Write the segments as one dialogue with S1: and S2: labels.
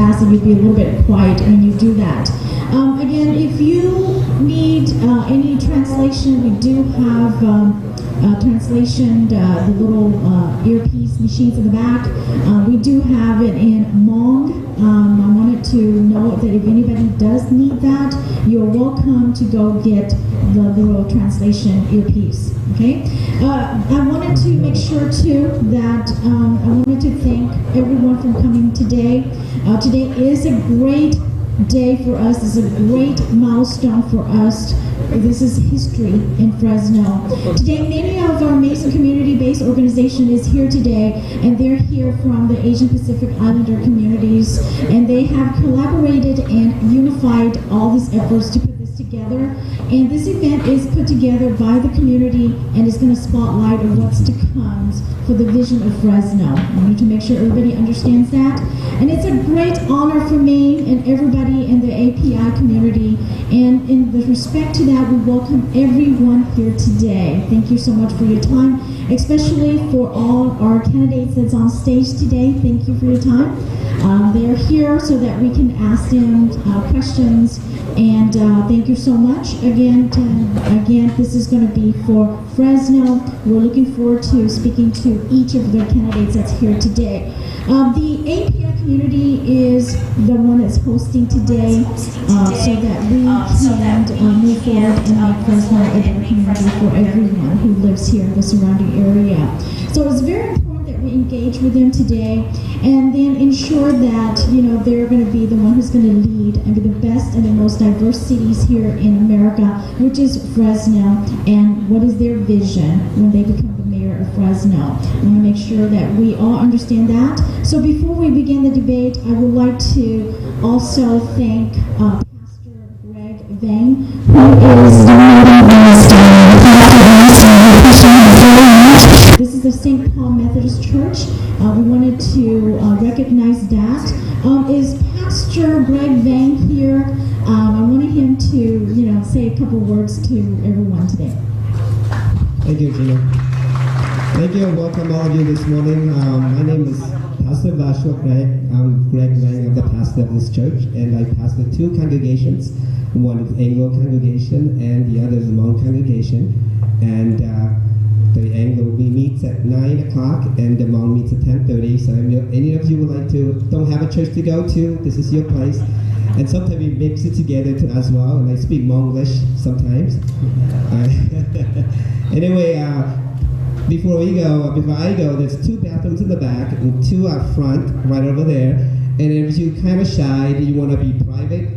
S1: ask that you be a little bit quiet when you do that. Again, if you need any translation, we do have translation, the little earpiece machines in the back. We do have it in Hmong. I wanted to know that if anybody does need that, you're welcome to go get the little translation earpiece. Okay. I wanted to make sure too that I wanted to thank everyone for coming today. Today is a great day for us. It's a great milestone for us. This is history in Fresno. Today, many of our amazing community-based organization is here today, and they're here from the Asian Pacific Islander communities, and they have collaborated and unified all these efforts to put this together. And this event is put together by the community, and it's going to spotlight on what's to come for the vision of Fresno. I wanted to make sure everybody understands that. And it's a great honor for me and everybody in the API community. And in the respect to that, we welcome everyone here today. Thank you so much for your time, especially for all our candidates that's on stage today. Thank you for your time. They're here so that we can ask them questions. And thank you so much. Again, this is going to be for Fresno. We're looking forward to speaking to each of the candidates that's here today. The API community is the one that's hosting today so that we can move forward and make Fresno a better community for everyone who lives here in the surrounding area. So it's very important that we engage with them today and then ensure that they're going to be the one who's going to lead and be the best and the most diverse cities here in America, which is Fresno, and what is their vision when they become the mayor of Fresno. I want to make sure that we all understand that. So before we begin the debate, I would like to also thank Pastor Greg Vang, who is This is the St. Paul Methodist Church. We wanted to recognize that. Is Pastor Greg Vang here? I wanted him to, say a couple words to everyone today.
S2: Thank you, Gina. Thank you and welcome all of you this morning. My name is Pastor Joshua Greg. I'm Greg Vang. I'm the pastor of this church, and I pastor two congregations. One is Anglo congregation, and the other is the Hmong congregation. And the Anglo meets at 9 o'clock, and the Hmong meets at 10:30. So if any of you would like to, don't have a church to go to, this is your place. And sometimes we mix it together as well, and I speak Hmonglish sometimes. Anyway, before I go, there's two bathrooms in the back and two out front, right over there. And if you're kind of shy, you want to be private,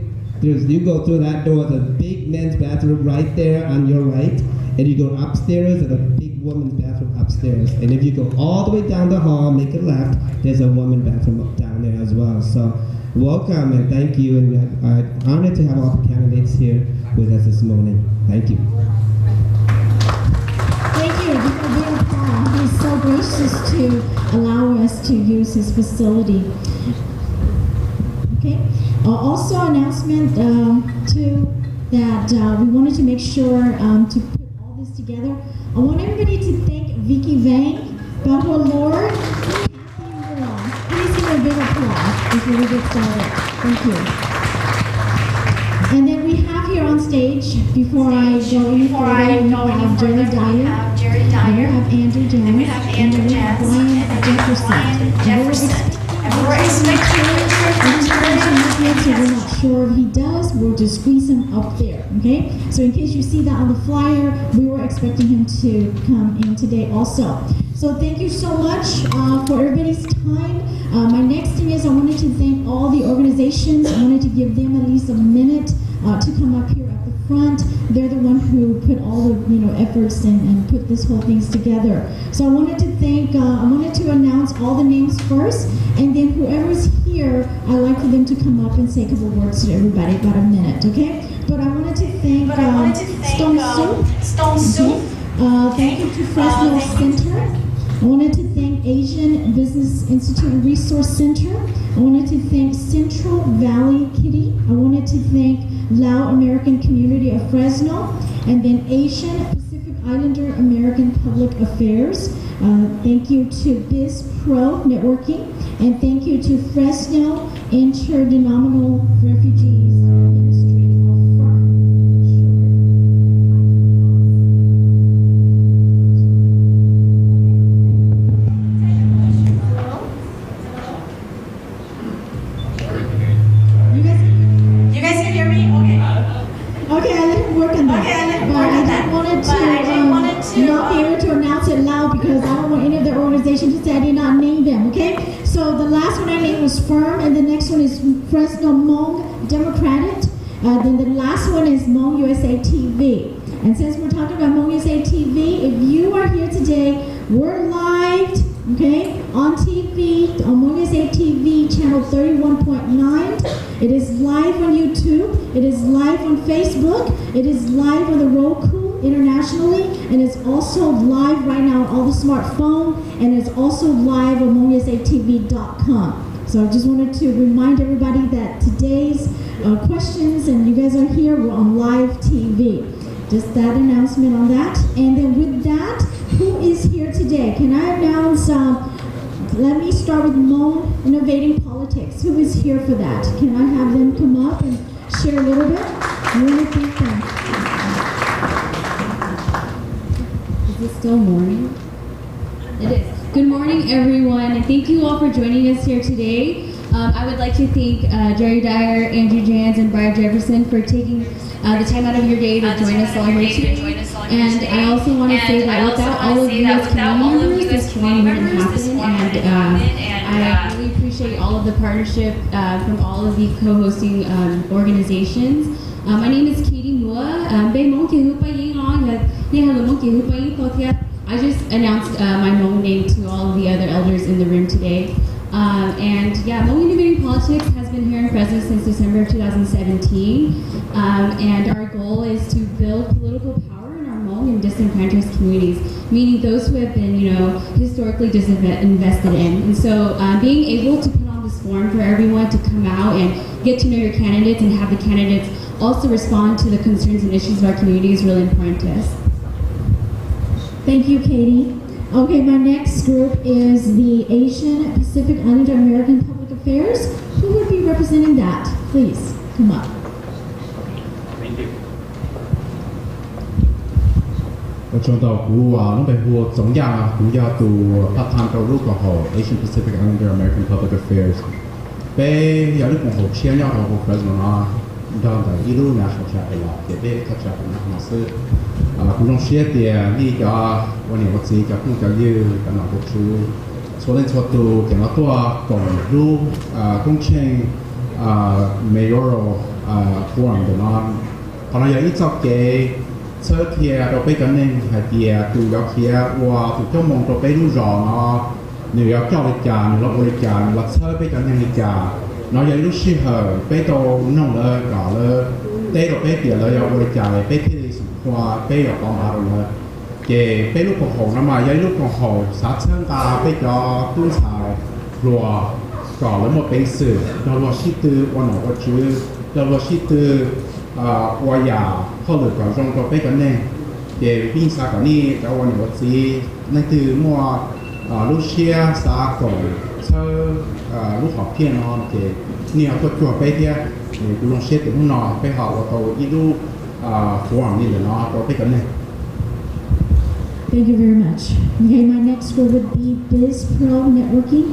S2: you go through that door, the big men's bathroom right there on your right, and you go upstairs, there's a big woman's bathroom upstairs. And if you go all the way down the hall, make a left, there's a woman's bathroom up down there as well. So welcome and thank you, and I'm honored to have all the candidates here with us this morning. Thank you.
S1: Thank you. Paul, he's so gracious to allow us to use his facility. Okay. Also, announcement too that we wanted to make sure to put all this together. I want everybody to thank Vicky Vang, but her Lord, Kathy Moore. Please give her a big applause before we get started. Thank you. And then we have here on stage, before I go any further, we have Jerry Dyer, and we have Andrew Jans, and we have Brian Jefferson. And we're expecting so we're not sure if he does, we'll just squeeze him up there, okay? So in case you see that on the flyer, we were expecting him to come in today also. So thank you so much for everybody's time. My next thing is I wanted to thank all the organizations. I wanted to give them at least a minute to come up here at the front. They're the one who put all the efforts and put this whole thing together. So I wanted to thank, I wanted to announce all the names first, and then whoever's here, I'd like for them to come up and say a couple words to everybody, about a minute, okay? But I wanted to thank Stone Soup. Thank you to Fresno Center. I wanted to thank Asian Business Institute Resource Center. I wanted to thank Central Valley Kitty. I wanted to thank Lao American Community of Fresno, and then Asian Pacific Islander American Public Affairs. Thank you to Biz Pro Networking, And thank you to Fresno Interdenominational Refugees Ministry of FIRM.
S3: You guys can hear me? Okay.
S1: Okay, I let him work on that.
S3: Okay, I let him
S1: but
S3: work on
S1: I
S3: that.
S1: just wanted to,
S3: But I just wanted to,
S1: not be able to announce it loud because I don't want any of the organizations to say I did not name them, okay? So the last one I named was FIRM, and the next one is Fresno Hmong Democratic. Then the last one is Hmong USA TV. And since we're talking about Hmong USA TV, if you are here today, we're live, okay, on TV, on Hmong USA TV, channel 31.9. It is live on YouTube. It is live on Facebook. It is live on the Roku internationally. And it's also live right now on all the smartphone. And it's also live on HmongUSATV.com. So I just wanted to remind everybody that today's questions, and you guys are here, we're on live TV. Just that announcement on that. And then with that, who is here today? Can I announce, let me start with Hmong Innovating Politics. Who is here for that? Can I have them come up and share a little bit? Really thank them.
S4: Is it still morning? It is. Good morning, everyone, and thank you all for joining us here today. I would like to thank Jerry Dyer, Andrew Jans, and Brian Jefferson for taking the time out of your day to join us all here today. And I also want to say that without all of you as community members, this training wouldn't happen. And I really appreciate all of the partnership from all of the co-hosting organizations. My name is Katie Mua. I just announced my Hmong name to all of the other elders in the room today. And yeah, Hmong Innovating Politics has been here in Fresno since December of 2017. And our goal is to build political power in our Hmong and disenfranchised communities, meaning those who have been, historically disinvested in. And so being able to put on this forum for everyone to come out and get to know your candidates and have the candidates also respond to the concerns and issues of our community is really important to us.
S1: Thank you, Katie. Okay, my next group is the Asian Pacific Islander American Public Affairs. Who would be representing that? Please, come up.
S5: Thank you. 我知道古那边古中央古要读part time 投入过后 Asian Pacific Islander American Public Affairs 被有的过后先要投过 Fresno 啊，到的一路拿手下来了，也被他下来了，那是古中些的你个วันนี้我自己个古个有个那个出，所以说都给那多公路公前mayoral forum 的那，可能有一早给。车贴เราไปกันเองหายเดียตูยาเคียว่าถูกเจ้ามองเราไปดูรอเนาะหนึ่งเราเจ้าบริการเราบริการเราเชื่อไปกันยังบริการเราอยากรู้ชื่อเหรอไปโตน้องเลยก่อนเลยเต้เราไปเดียเราอยากบริการไปที่สุขว่าไปอยากความอารมณ์เลยเก๋ไปลูกของหงน้ำมาย้ายลูกของหงสาเชิงตาไปจอตู้ชายรัวก่อนแล้วหมดเป็นสื่อเราว่าชื่อตื้อวันหนอว่าชื่อเราว่าชื่อตื้อว่าอย่าเขาหลุดก่อนตรงตัวไปกันเนี่ยเดี๋ยวพี่สาวกันนี่แต่วันนี้ว่าซีนั่นคือมั่วลูกเชียสาก่อนเชื่อลูกขอบเพี้ยนนอนเดี๋ยวเนี่ยตัวตัวไปเที่ยวดูลงเชียติดห้องนอนไปหาว่าตัวอีลูกหัวนี่เดี๋ยวเนาะตัวไปกันเนี่ย
S1: Thank you very much. Okay, my next group would be Biz Pro Networking.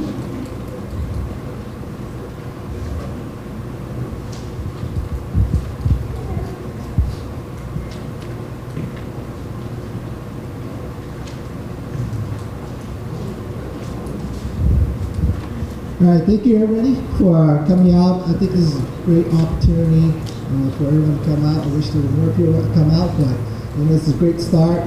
S6: All right, thank you everybody for coming out. I think this is a great opportunity for everyone to come out. I wish there were more people to come out, but this is a great start.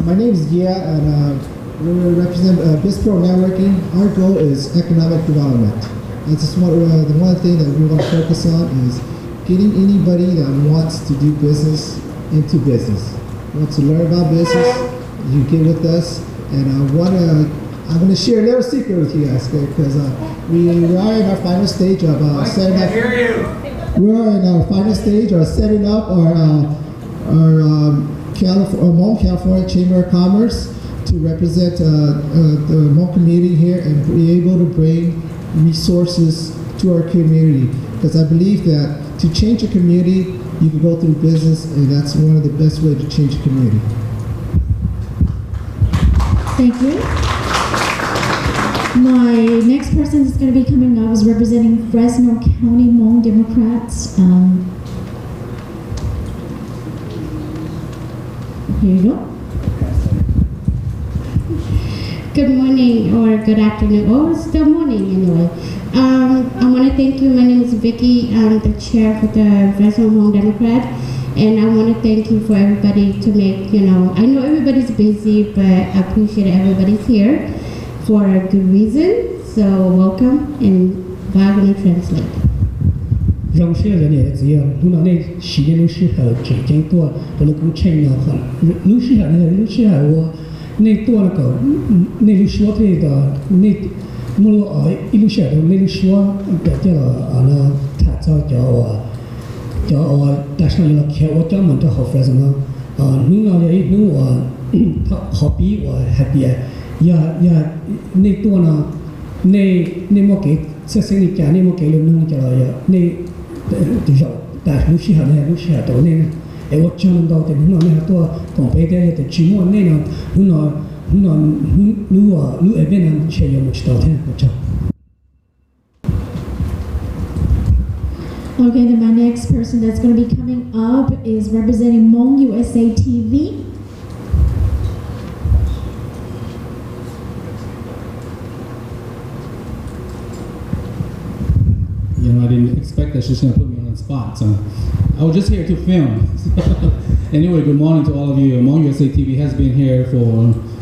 S6: My name is Gia, and we represent BizPro Networking. Our goal is economic development. That's just the one thing that we want to focus on is getting anybody that wants to do business into business. Wants to learn about business, you get with us, and I'm going to share a little secret with you guys, okay? Because we are in our final stage of setting up. We are in our final stage of setting up our Hmong California Chamber of Commerce to represent the Hmong community here and be able to bring resources to our community. Because I believe that to change a community, you can go through business, and that's one of the best ways to change a community.
S1: Thank you. My next person that's going to be coming up is representing Fresno County Hmong Democrats. Here you go.
S7: Good morning or good afternoon, or still morning anyway. I want to thank you. My name is Vicky. I'm the chair for the Fresno Hmong Democrat, and I want to thank you for everybody to make, I know everybody's busy, but I appreciate everybody's here for a good reason. So welcome, and I'm going to translate.
S8: 让些人也只要如果那时间都适合，只经多不能够撑了很，如适合那如适合我那多那个那路说这个那木路一路适合那路说别叫了他叫我但是呢看我专门就好发生了如果呢如果他好比我 happy 呀那多呢那么给这生意家那么给了弄叫了那就是但路适合那路适合到那我讲到的如果那多讲别的的寂寞那呢如果那边呢却有不知道的我讲
S1: Okay, then my next person that's going to be coming up is representing Hmong USA TV.
S9: I didn't expect that she's going to put me on the spot, so I was just here to film. Anyway, good morning to all of you. Hmong USA TV has been here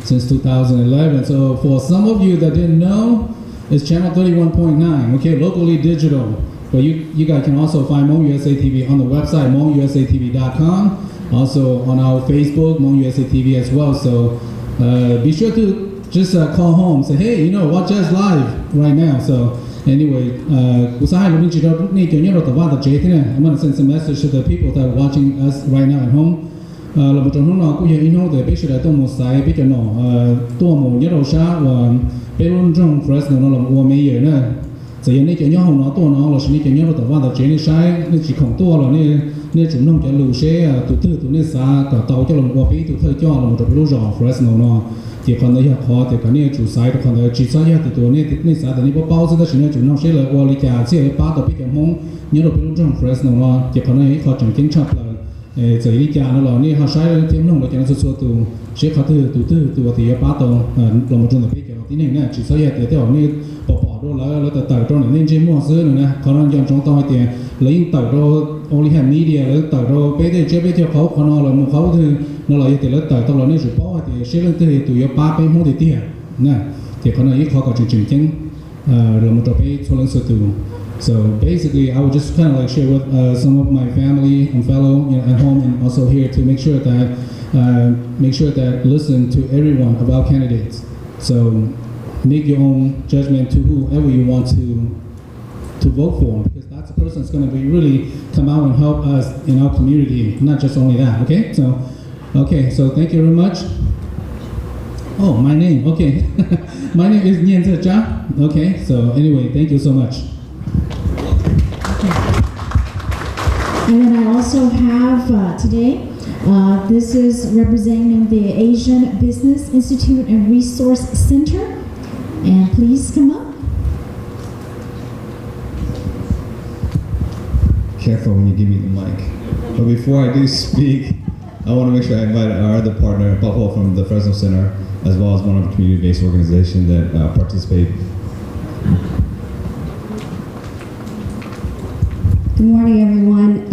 S9: since 2011, so for some of you that didn't know, it's channel 31.9, okay, locally digital. But you guys can also find Hmong USA TV on the website, hmongusaTV.com, also on our Facebook, Hmong USA TV as well. So be sure to just call home, say, hey, watch us live right now. So anyway, I'm going to send some message to the people that are watching us right now at home. เรา不中通了，过去因为的必须得多么塞，比较孬，多么一路上我被论中 Fresno 了，我没有呢。只要你讲nhau nó to nó là sự你讲nhau đó vào đó chế ni sai ni chỉ không to là ni chủ nông cái lù xe tụi tụi ni xa cả tàu cho lòng qua bí tụi thời cho là một trong lũ rõ Fresno nó thì còn đây họ thì cái này chủ sai còn đây chỉ sai thì tụi ni xa thì ni bao giờ đó sự ni chủ nông xe là qua lý trả xe ba tàu bí cái mông nhớ được lũ trong Fresno nó thì còn đây họ chẳng kiến chấp là chỉ lý trả nó là ni họ sai thêm nông là cho nó số tụi sẽ họ tụi thì ba tàu là một trong bí cái tí này nè chỉ sai thì theo ni bỏ đô là tàu trong này nên trên mua xứ nữa nè còn đang dọn trong tôi thì lấy tàu đô only have media lấy tàu đô bây giờ chưa biết theo khẩu còn nó là một khẩu thì nó là thì lấy tàu là nên chụp bao thì sẽ lên từ tụi ba bên không thì tiền nè thì còn là ít khó có chừng chừng là một cái số lượng số tụ. So basically, I would just kind of like share with some of my family and fellow at home and also here to make sure that listen to everyone about candidates. So make your own judgment to whoever you want to vote for, because that's the person that's going to be really come out and help us in our community, not just only that. Okay, so thank you very much. Oh, my name. Okay, my name is Nian Zhe Zhang. Okay, so anyway, thank you so much.
S1: And then I also have today, this is representing the Asian Business Institute and Resource Center. And please come up.
S10: Careful when you give me the mic. But before I do speak, I want to make sure I invite our other partner, Papo from the Fresno Center, as well as one of the community-based organizations that participate.
S7: Good morning, everyone.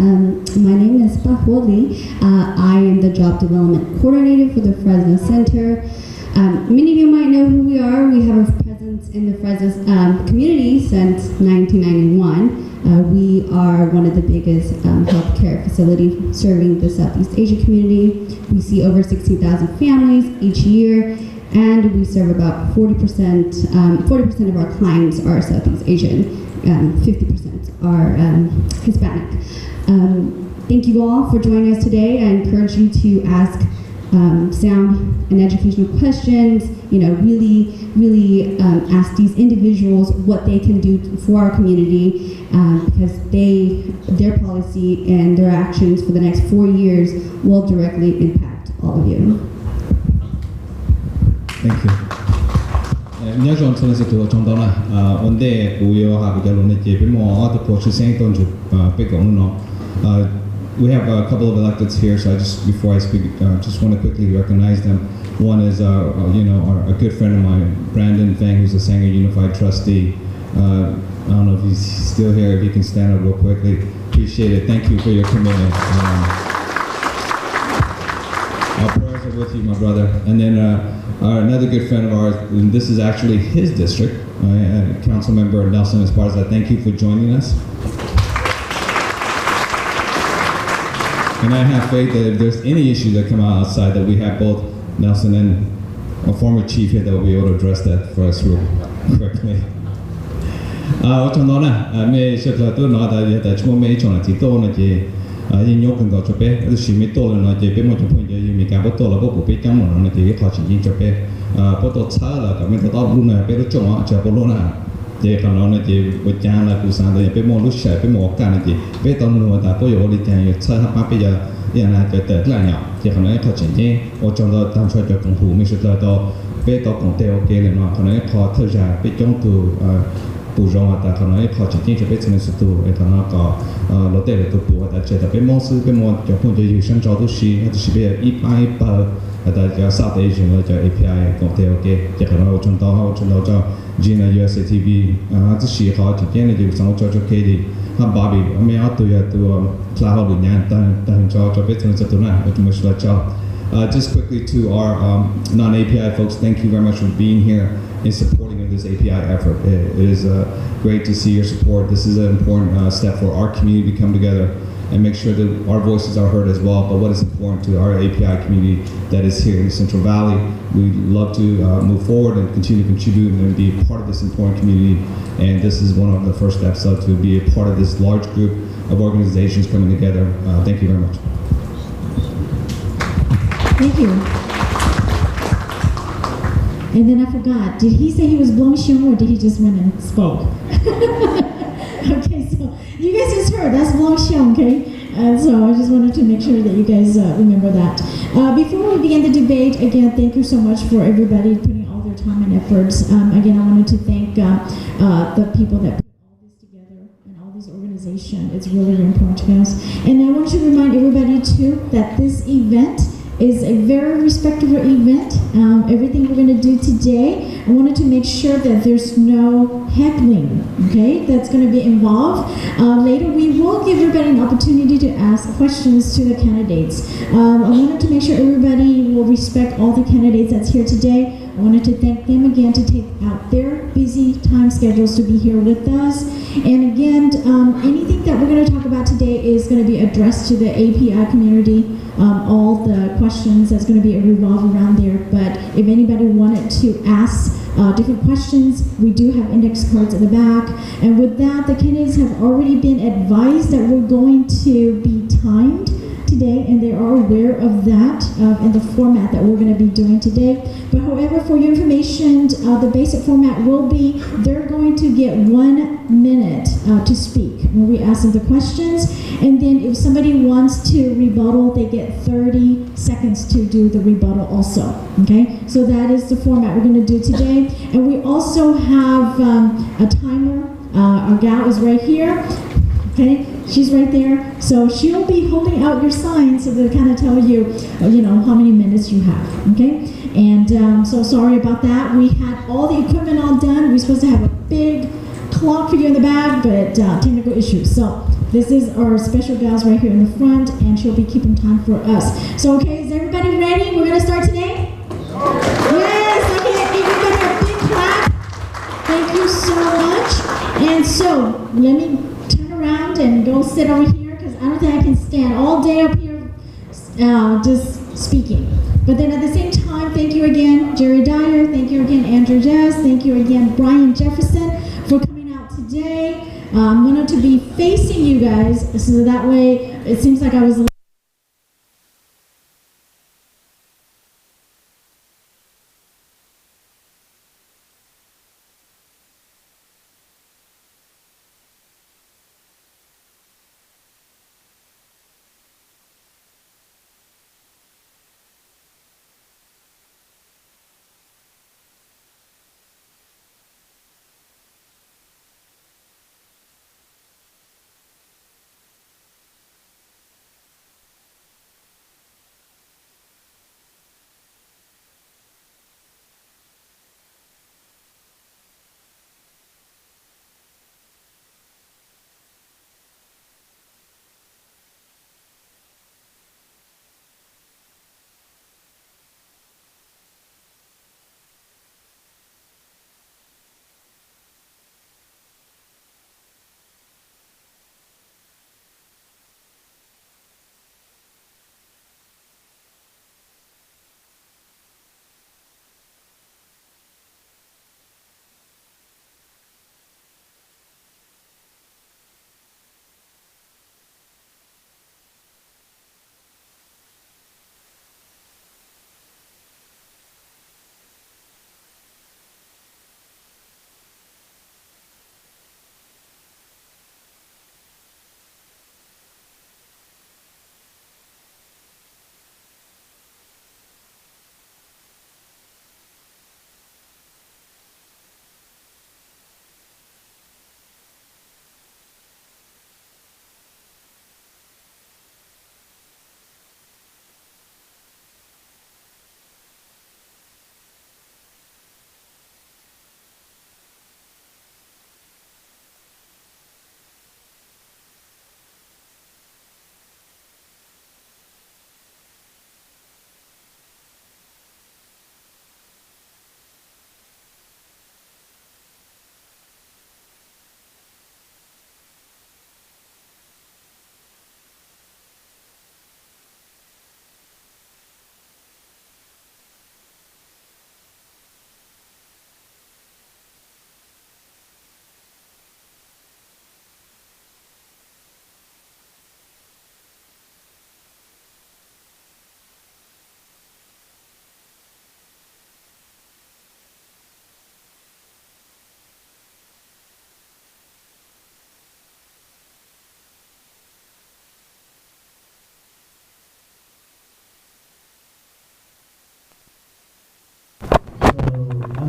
S7: My name is Papo Li. I am the Job Development Coordinator for the Fresno Center. Many of you might know who we are. We have a presence in the Fresno community since 1991. We are one of the biggest healthcare facilities serving the Southeast Asia community. We see over 16,000 families each year, and we serve about 40% of our clients are Southeast Asian, 50% are Hispanic. Thank you all for joining us today. I encourage you to ask sound and educational questions, really ask these individuals what they can do for our community, because their policy and their actions for the next 4 years will directly impact all of you.
S10: Thank you. Nhớ rằng tôi sẽ từ trong đó là vấn đề của yêu hà bây giờ luôn là bên mò ở the porch saying tôn chụp bên cổng nó. We have a couple of electeds here, so before I speak, just want to quickly recognize them. One is a good friend of mine, Brandon Fang, who's a Sanger Unified trustee. I don't know if he's still here. If he can stand up real quickly, appreciate it. Thank you for your commitment. Our prayers are with you, my brother. And then another good friend of ours, and this is actually his district, Council Member Nelson Esparza. Thank you for joining us. And I have faith that if there's any issues that come out outside, that we have both Nelson and a former chief here that will be able to address that for us real quickly. Trong đó nè, mình sẽ tôi nói tại chúng mình chọn là chỉ tô là chỉ những nhóc cần có cho bé, cái sự mình tô là nói chỉ bé một chút thôi, mình cảm bắt tô là bố bé trong mà nó chỉ khó chỉ cho bé, bố tô xa là cả mình tô luôn này bé lúc chọn họ chờ bố luôn à. Chỉ còn nó chỉ bố cha là cụ sáng thì bé mua lúc sải bé mua cả này chỉ bé tao mua ta bố giờ đi chơi chơi hấp bây giờ là chơi tết là nhỏ chỉ còn nó khó chỉnh nhé ở trong đó tam cho công thủ mình sẽ tao bé tao cũng teo ok này nó còn nó khó thời gian bé trong từ bù rong ta còn nó khó chỉnh nhé cho bé xin sự tu để nó có lối tết để tu bù ta chơi ta bé mua sư bé mua cho không cho yêu sinh cho tu sĩ hay tu sĩ bé ít ai bờ ta cho South Asian là cho API cũng teo ok chỉ còn nó trong đó cho Gina USA TV, tu sĩ họ chỉ cái này thì sống cho cái gì, họ Bobby, mấy ông tụi cloud được nhàn tan cho biết rằng sẽ tụi này, tụi mình sẽ cho. Just quickly to our non-API folks, thank you very much for being here and supporting in this API effort. It is great to see your support. This is an important step for our community to come together and make sure that our voices are heard as well. But what is important to our API community that is here in the Central Valley, we love to move forward and continue to contribute and be a part of this important community. And this is one of the first steps to be a part of this large group of organizations coming together. Thank you very much.
S1: Thank you. And then I forgot, did he say he was blowing or did he just went and spoke? Okay, so you guys just heard, that's Blanc-Xiong, okay? So I just wanted to make sure that you guys remember that. Before we begin the debate, again, thank you so much for everybody putting all their time and efforts. Again, I wanted to thank the people that put all this together and all these organizations. It's really, really important to us. And I want to remind everybody too that this event is a very respectable event. Everything we're going to do today, I wanted to make sure that there's no heckling, okay, that's going to be involved. Later, we will give everybody an opportunity to ask questions to the candidates. I wanted to make sure everybody will respect all the candidates that's here today. I wanted to thank them again to take out their busy time schedules to be here with us. And again, anything that we're going to talk about today is going to be addressed to the API community. All the questions that's going to be revolved around there. But if anybody wanted to ask different questions, we do have index cards in the back. And with that, the candidates have already been advised that we're going to be timed today, and they are aware of that in the format that we're going to be doing today. But however, for your information, the basic format will be they're going to get 1 minute to speak when we ask them the questions, and then if somebody wants to rebuttal, they get 30 seconds to do the rebuttal also. Okay, so that is the format we're going to do today. And we also have a timer. Our gal is right here. Okay, she's right there. So she'll be holding out your signs so to kind of tell you, how many minutes you have. Okay, and so sorry about that. We had all the equipment all done. We were supposed to have a big clock for you in the back, but technical issues. So this is our special gals right here in the front, and she'll be keeping time for us. So okay, is everybody ready? We're gonna start today? Yes, okay, everybody a big clap. Thank you so much. And so, let me turn around and go sit over here, because I don't think I can stand all day up here just speaking. But then at the same time, thank you again, Jerry Dyer. Thank you again, Andrew Jess. Thank you again, Brian Jefferson, for coming out today. I'm going to be facing you guys, so that way it seems like I was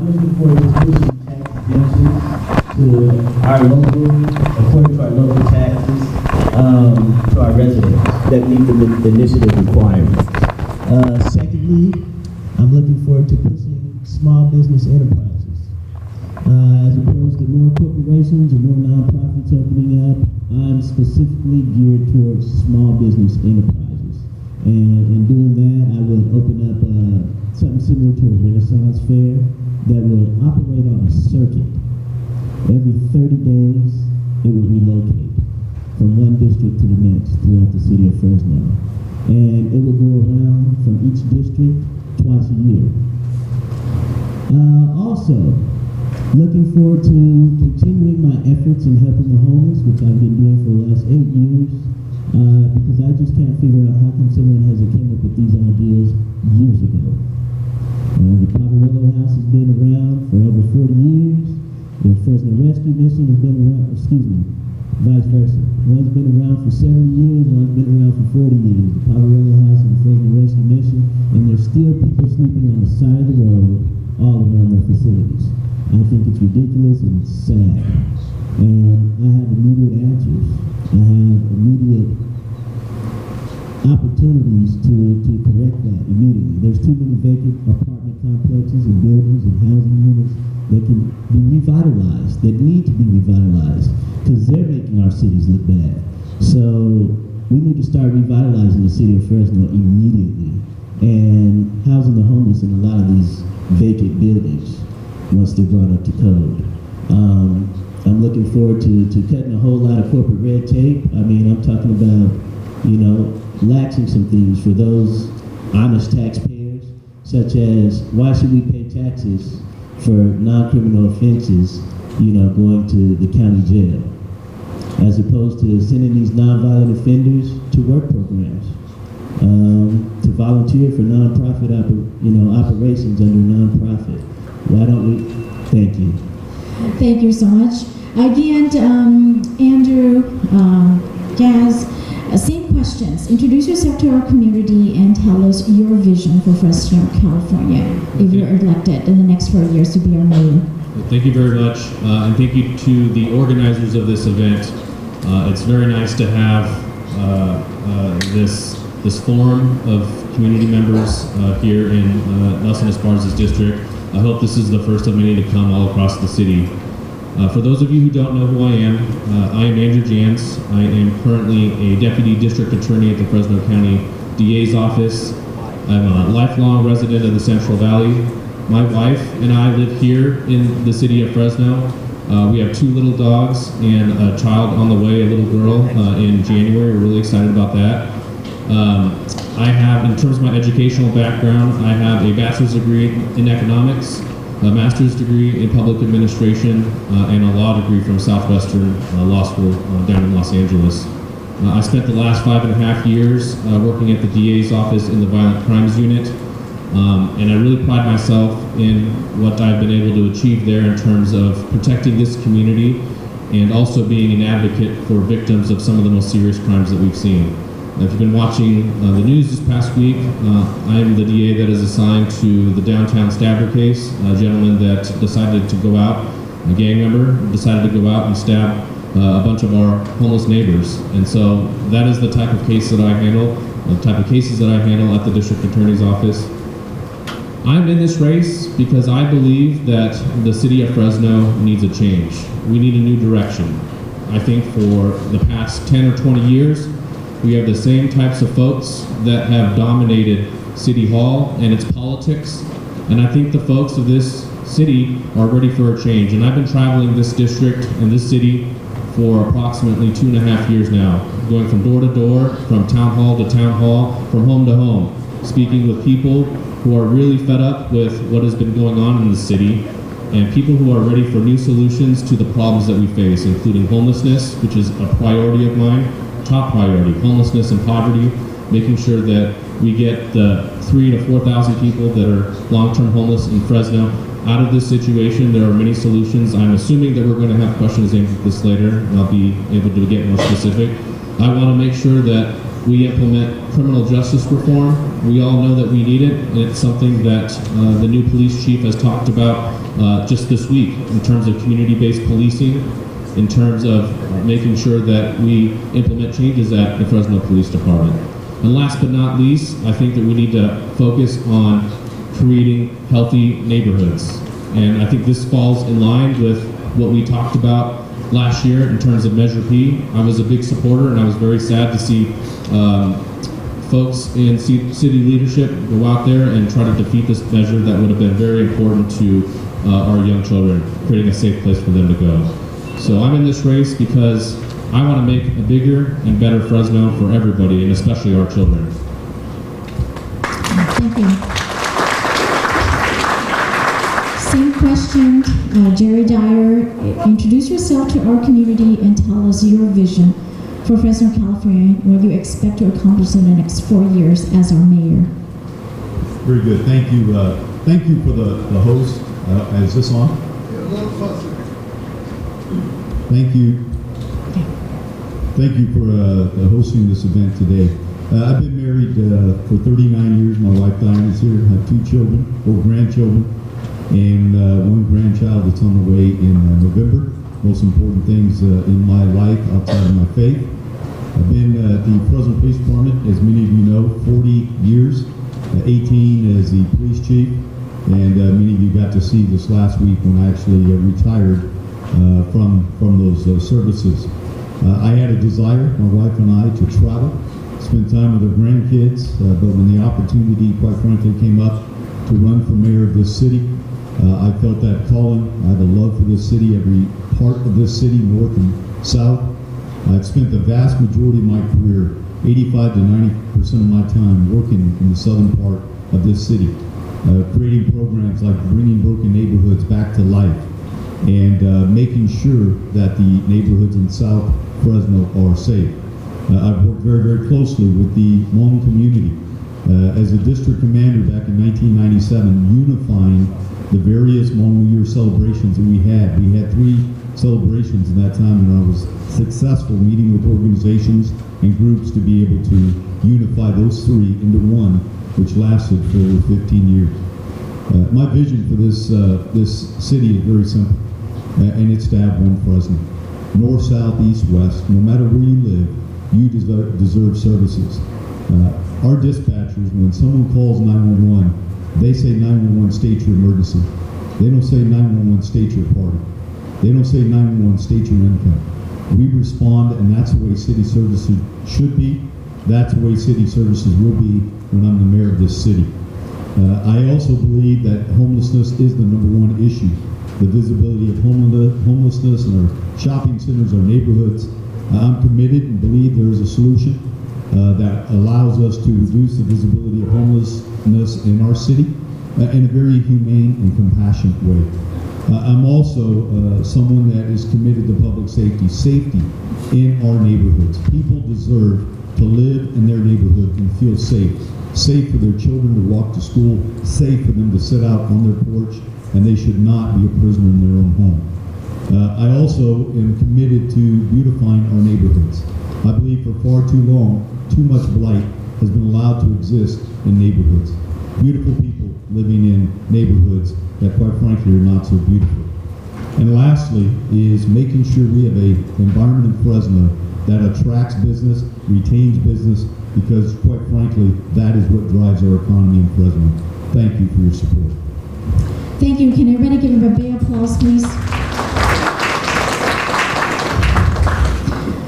S11: looking for is pushing tax exemptions to our local, according to our local taxes, to our residents that meet the initiative requirements. Secondly, I'm looking forward to pushing small business enterprises. As opposed to more corporations or more nonprofits opening up, I'm specifically geared towards small business enterprises. And in doing that, I would open up something similar to a Renaissance fair that would operate on a circuit. Every 30 days, it would relocate from one district to the next throughout the city of Fresno. And it would go around from each district twice a year. Also, looking forward to continuing my efforts in helping the homeless, which I've been doing for the last 8 years, because I just can't figure out how come someone hasn't come up with these ideas years ago. The Poverello House has been around for over 40 years. The Fresno Rescue Mission has been around, vice versa. One's been around for 70 years, one's been around for 40 years. The Poverello House and the Fresno Rescue Mission, and there's still people sleeping on the side of the road all around their facilities. I think it's ridiculous and it's sad. And I have immediate answers. I have immediate opportunities to correct that immediately. There's too many vacant apartment complexes and buildings and housing units that can be revitalized, that need to be revitalized, because they're making our cities look bad. So we need to start revitalizing the city of Fresno immediately and housing the homeless in a lot of these vacant buildings once they're brought up to code. I'm looking forward to cutting a whole lot of corporate red tape. I mean, I'm talking about, laxing some things for those honest taxpayers, such as why should we pay taxes for non-criminal offenses, going to the county jail, as opposed to sending these non-violent offenders to work programs, to volunteer for nonprofit operations under nonprofit. Why don't we? Thank you.
S1: Thank you so much. Again, Andrew, Jazz, same questions. Introduce yourself to our community and tell us your vision for Fresno, California, if you're elected in the next 4 years to be our mayor.
S12: Thank you very much, and thank you to the organizers of this event. It's very nice to have this forum of community members here in Nelson Esparza's district. I hope this is the first of many to come all across the city. For those of you who don't know who I am Andrew Jans. I am currently a Deputy District Attorney at the Fresno County DA's office. I'm a lifelong resident of the Central Valley. My wife and I live here in the city of Fresno. We have 2 little dogs and a child on the way, a little girl, in January. We're really excited about that. I have, in terms of my educational background, I have a bachelor's degree in economics, a master's degree in public administration, and a law degree from Southwestern Law School down in Los Angeles. I spent the last 5.5 years working at the DA's office in the Violent Crimes Unit, and I really pride myself in what I've been able to achieve there in terms of protecting this community and also being an advocate for victims of some of the most serious crimes that we've seen. If you've been watching the news this past week, I am the DA that is assigned to the downtown stabber case, a gentleman that decided to go out, a gang member, decided to go out and stab a bunch of our homeless neighbors. And so that is the type of case that I handle, the type of cases that I handle at the District Attorney's Office. I'm in this race because I believe that the city of Fresno needs a change. We need a new direction. I think for the past 10 or 20 years, we have the same types of folks that have dominated City Hall and its politics, and I think the folks of this city are ready for a change. And I've been traveling this district and this city for approximately 2.5 years now, going from door to door, from town hall to town hall, from home to home, speaking with people who are really fed up with what has been going on in the city, and people who are ready for new solutions to the problems that we face, including homelessness, which is a priority of mine, top priority, homelessness and poverty, making sure that we get the 3,000 to 4,000 people that are long-term homeless in Fresno out of this situation. There are many solutions. I'm assuming that we're going to have questions answered this later, and I'll be able to get more specific. I want to make sure that we implement criminal justice reform. We all know that we need it, and it's something that the new police chief has talked about just this week in terms of community-based policing, in terms of making sure that we implement changes at the Fresno Police Department. And last but not least, I think that we need to focus on creating healthy neighborhoods. And I think this falls in line with what we talked about last year in terms of Measure P. I was a big supporter, and I was very sad to see folks in city leadership go out there and try to defeat this measure that would have been very important to our young children, creating a safe place for them to go. So I'm in this race because I want to make a bigger and better Fresno for everybody, and especially our children.
S1: Thank you. Same question, Jerry Dyer. Introduce yourself to our community and tell us your vision for Fresno, California, what you expect to accomplish in the next 4 years as our mayor.
S13: Very good. Thank you. Thank you for the host. Is this on? Thank you. Thank you for hosting this event today. I've been married for 39 years. My wife Diane is here. I have 2 children, 4 grandchildren, and 1 grandchild that's on the way in November. Most important things in my life outside of my faith. I've been at the Fresno Police Department, as many of you know, 40 years, 18 as the police chief, and many of you got to see this last week when I actually retired from those services. I had a desire, my wife and I, to travel, spend time with our grandkids, but when the opportunity, quite frankly, came up to run for mayor of this city, I felt that calling. I have a love for this city, every part of this city, north and south. I've spent the vast majority of my career, 85 to 90% of my time, working in the southern part of this city, creating programs like bringing broken neighborhoods back to life, and making sure that the neighborhoods in South Fresno are safe. I've worked very, very closely with the Hmong community. As a district commander back in 1997, unifying the various Hmong New Year celebrations that we had. We had 3 celebrations in that time, and I was successful meeting with organizations and groups to be able to unify those 3 into one, which lasted for over 15 years. My vision for this city is very simple, and it's to have one Fresno. North, south, east, west, no matter where you live, you deserve services. Our dispatchers, when someone calls 911, they say 911 state your emergency. They don't say 911 state your party. They don't say 911 state your income. We respond, and that's the way city services should be. That's the way city services will be when I'm the mayor of this city. I also believe that homelessness is the #1 issue. The visibility of homelessness in our shopping centers, our neighborhoods. I'm committed and believe there is a solution that allows us to reduce the visibility of homelessness in our city in a very humane and compassionate way. I'm also someone that is committed to public safety, safety in our neighborhoods. People deserve to live in their neighborhood and feel safe. Safe for their children to walk to school, safe for them to sit out on their porch, and they should not be a prisoner in their own home. I also am committed to beautifying our neighborhoods. I believe for far too long, too much blight has been allowed to exist in neighborhoods. Beautiful people living in neighborhoods that quite frankly are not so beautiful. And lastly is making sure we have an environment in Fresno that attracts business, retains business, because quite frankly, that is what drives our economy in Fresno. Thank you for your support.
S1: Thank you. Can everybody give him a big applause, please?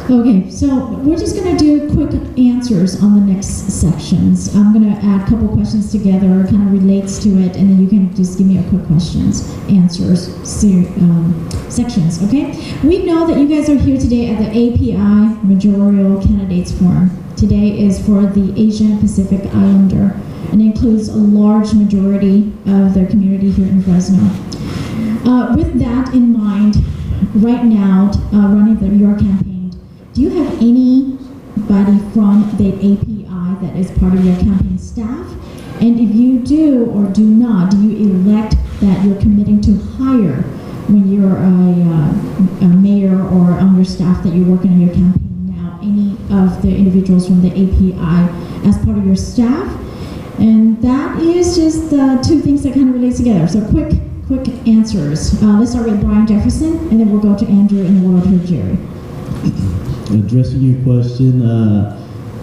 S1: Okay, so we're just going to do quick answers on the next sections. I'm going to add a couple questions together, kind of relates to it, and then you can just give me a quick answers, sections, okay? We know that you guys are here today at the API Majorial Candidates Forum. Today is for the Asian Pacific Islander, and includes a large majority of their community here in Fresno. With that in mind, right now, running your campaign, do you have anybody from the API that is part of your campaign staff? And if you do or do not, do you elect that you're committing to hire when you're a mayor or on your staff that you're working on your campaign now? Any of the individuals from the API as part of your staff. And that is just two things that kind of relate together. So quick answers. Let's start with Brian Jefferson, and then we'll go to Andrew, and then we'll go to Jerry.
S11: Addressing your question,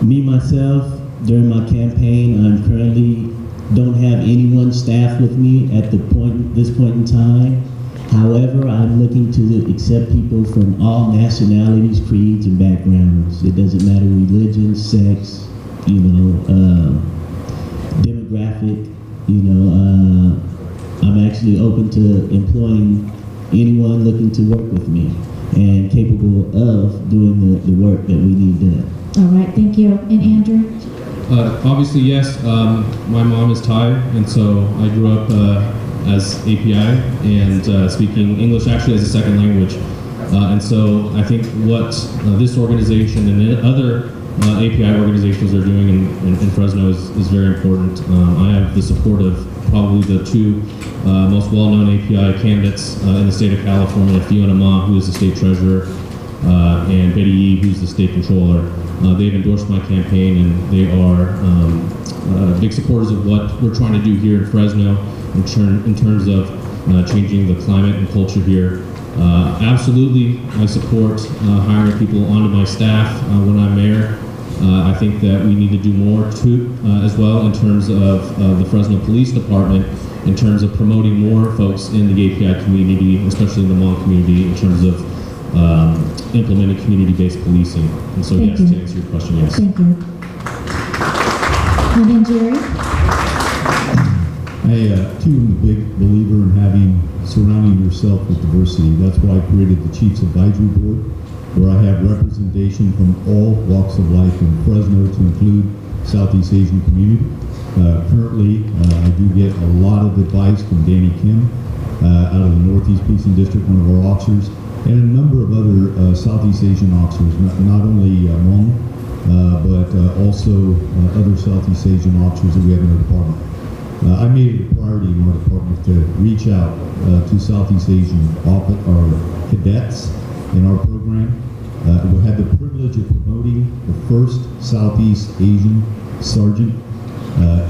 S11: me myself, during my campaign, I'm currently don't have anyone staff with me at this point in time. However, I'm looking to accept people from all nationalities, creeds, and backgrounds. It doesn't matter religion, sex, demographic. I'm actually open to employing anyone looking to work with me and capable of doing the work that we need done.
S1: All right, thank you. And Andrew?
S12: Obviously, yes. My mom is Thai, and so I grew up as API and speaking English actually as a second language. And so I think what this organization and other API organizations are doing in Fresno is very important. I have the support of probably the two most well-known API candidates in the state of California, Fiona Ma, who is the state treasurer, and Betty Yee, who's the state controller. They've endorsed my campaign, and they are big supporters of what we're trying to do here in Fresno in terms of changing the climate and culture here. Absolutely, I support hiring people onto my staff when I'm mayor. I think that we need to do more too, as well, in terms of the Fresno Police Department, in terms of promoting more folks in the API community, especially in the Hmong community, in terms of implementing community-based policing. And so, yes, to answer your question, yes.
S1: Thank you. And then Jerry?
S13: I, too, am a big believer in surrounding yourself with diversity. That's why I created the Chiefs Advisory Board, where I have representation from all walks of life in Fresno to include Southeast Asian community. Currently, I do get a lot of advice from Danny Kim out of the Northeast Policing District, one of our officers, and a number of other Southeast Asian officers, not only Hmong, but also other Southeast Asian officers that we have in our department. I made it a priority in our department to reach out to Southeast Asian cadets in our program. We had the privilege of promoting the first Southeast Asian sergeant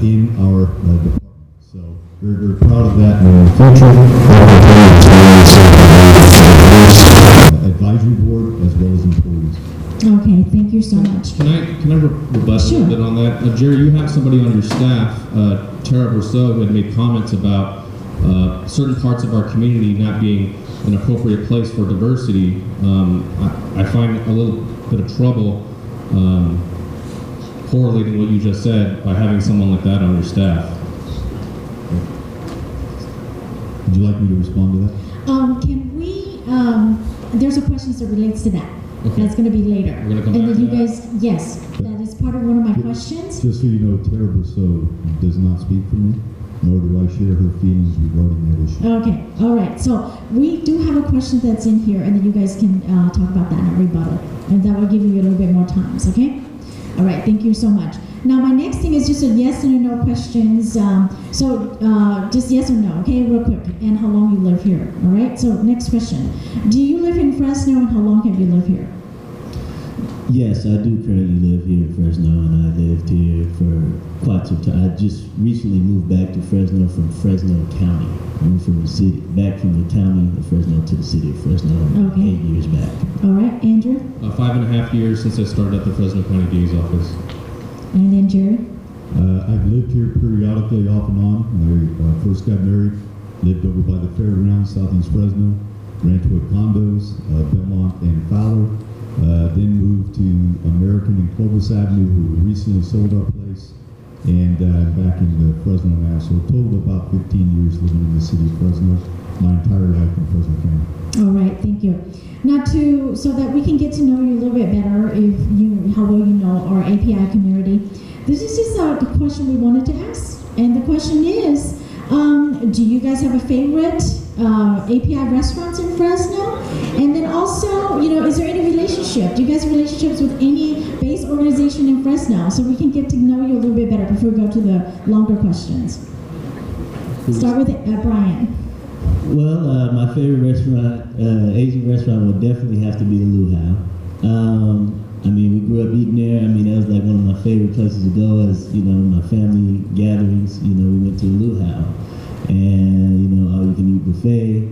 S13: in our department. So we're very proud of that. Advisory board as well as employees.
S1: Okay, thank you so much.
S12: Can I rebut a little bit on that? Jerry, you have somebody on your staff, Tara Brousseau, who had made comments about certain parts of our community not being an appropriate place for diversity. I find a little bit of trouble correlating what you just said by having someone like that on your staff.
S13: Would you like me to respond to that?
S1: Can we, there's a question that relates to that.
S12: Okay.
S1: That's going to be later.
S12: We're going to come
S1: and
S12: back
S1: then
S12: to
S1: you
S12: that.
S1: guys, yes, that is part of one of my questions.
S13: Just so you know, Tara Brousseau does not speak for me, nor do I share her feelings regarding that issue.
S1: Okay, all right. So we do have a question that's in here, and then you guys can talk about that in a rebuttal, and that will give you a little bit more time. Okay? All right. Thank you so much. Now, my next thing is just a yes and a no questions. Just yes or no, okay, real quick. And how long you live here? All right. So next question: do you live in Fresno, and how long have you lived here?
S11: Yes, I do currently live here in Fresno, and I lived here for quite some time. I just recently moved back to Fresno from Fresno County. Moved from the city, back from the county of Fresno to the city of Fresno 8 years back.
S1: All right, Andrew?
S12: 5.5 years since I started at the Fresno County DA's office.
S1: And then Jerry?
S13: I've lived here periodically off and on. When I first got married, lived over by the fairgrounds, southeast Fresno, Ranchwood condos, Belmont and Fowler. Then moved to American and Clovis Avenue, who recently sold our place, and back in Fresno now. So a total of about 15 years living in the city of Fresno, my entire life in Fresno County.
S1: All right, thank you. Now, so that we can get to know you a little bit better, how well you know our API community, this is just a question we wanted to ask. And the question is, do you guys have a favorite API restaurants in Fresno? And then also, is there any relationship? Do you guys have relationships with any base organization in Fresno? So we can get to know you a little bit better before we go to the longer questions. Start with Brian.
S11: Well, my favorite restaurant, Asian restaurant, would definitely have to be the Luau. I mean, we grew up eating favorite places to go is, my family gatherings. We went to the luau, and all you can eat buffet.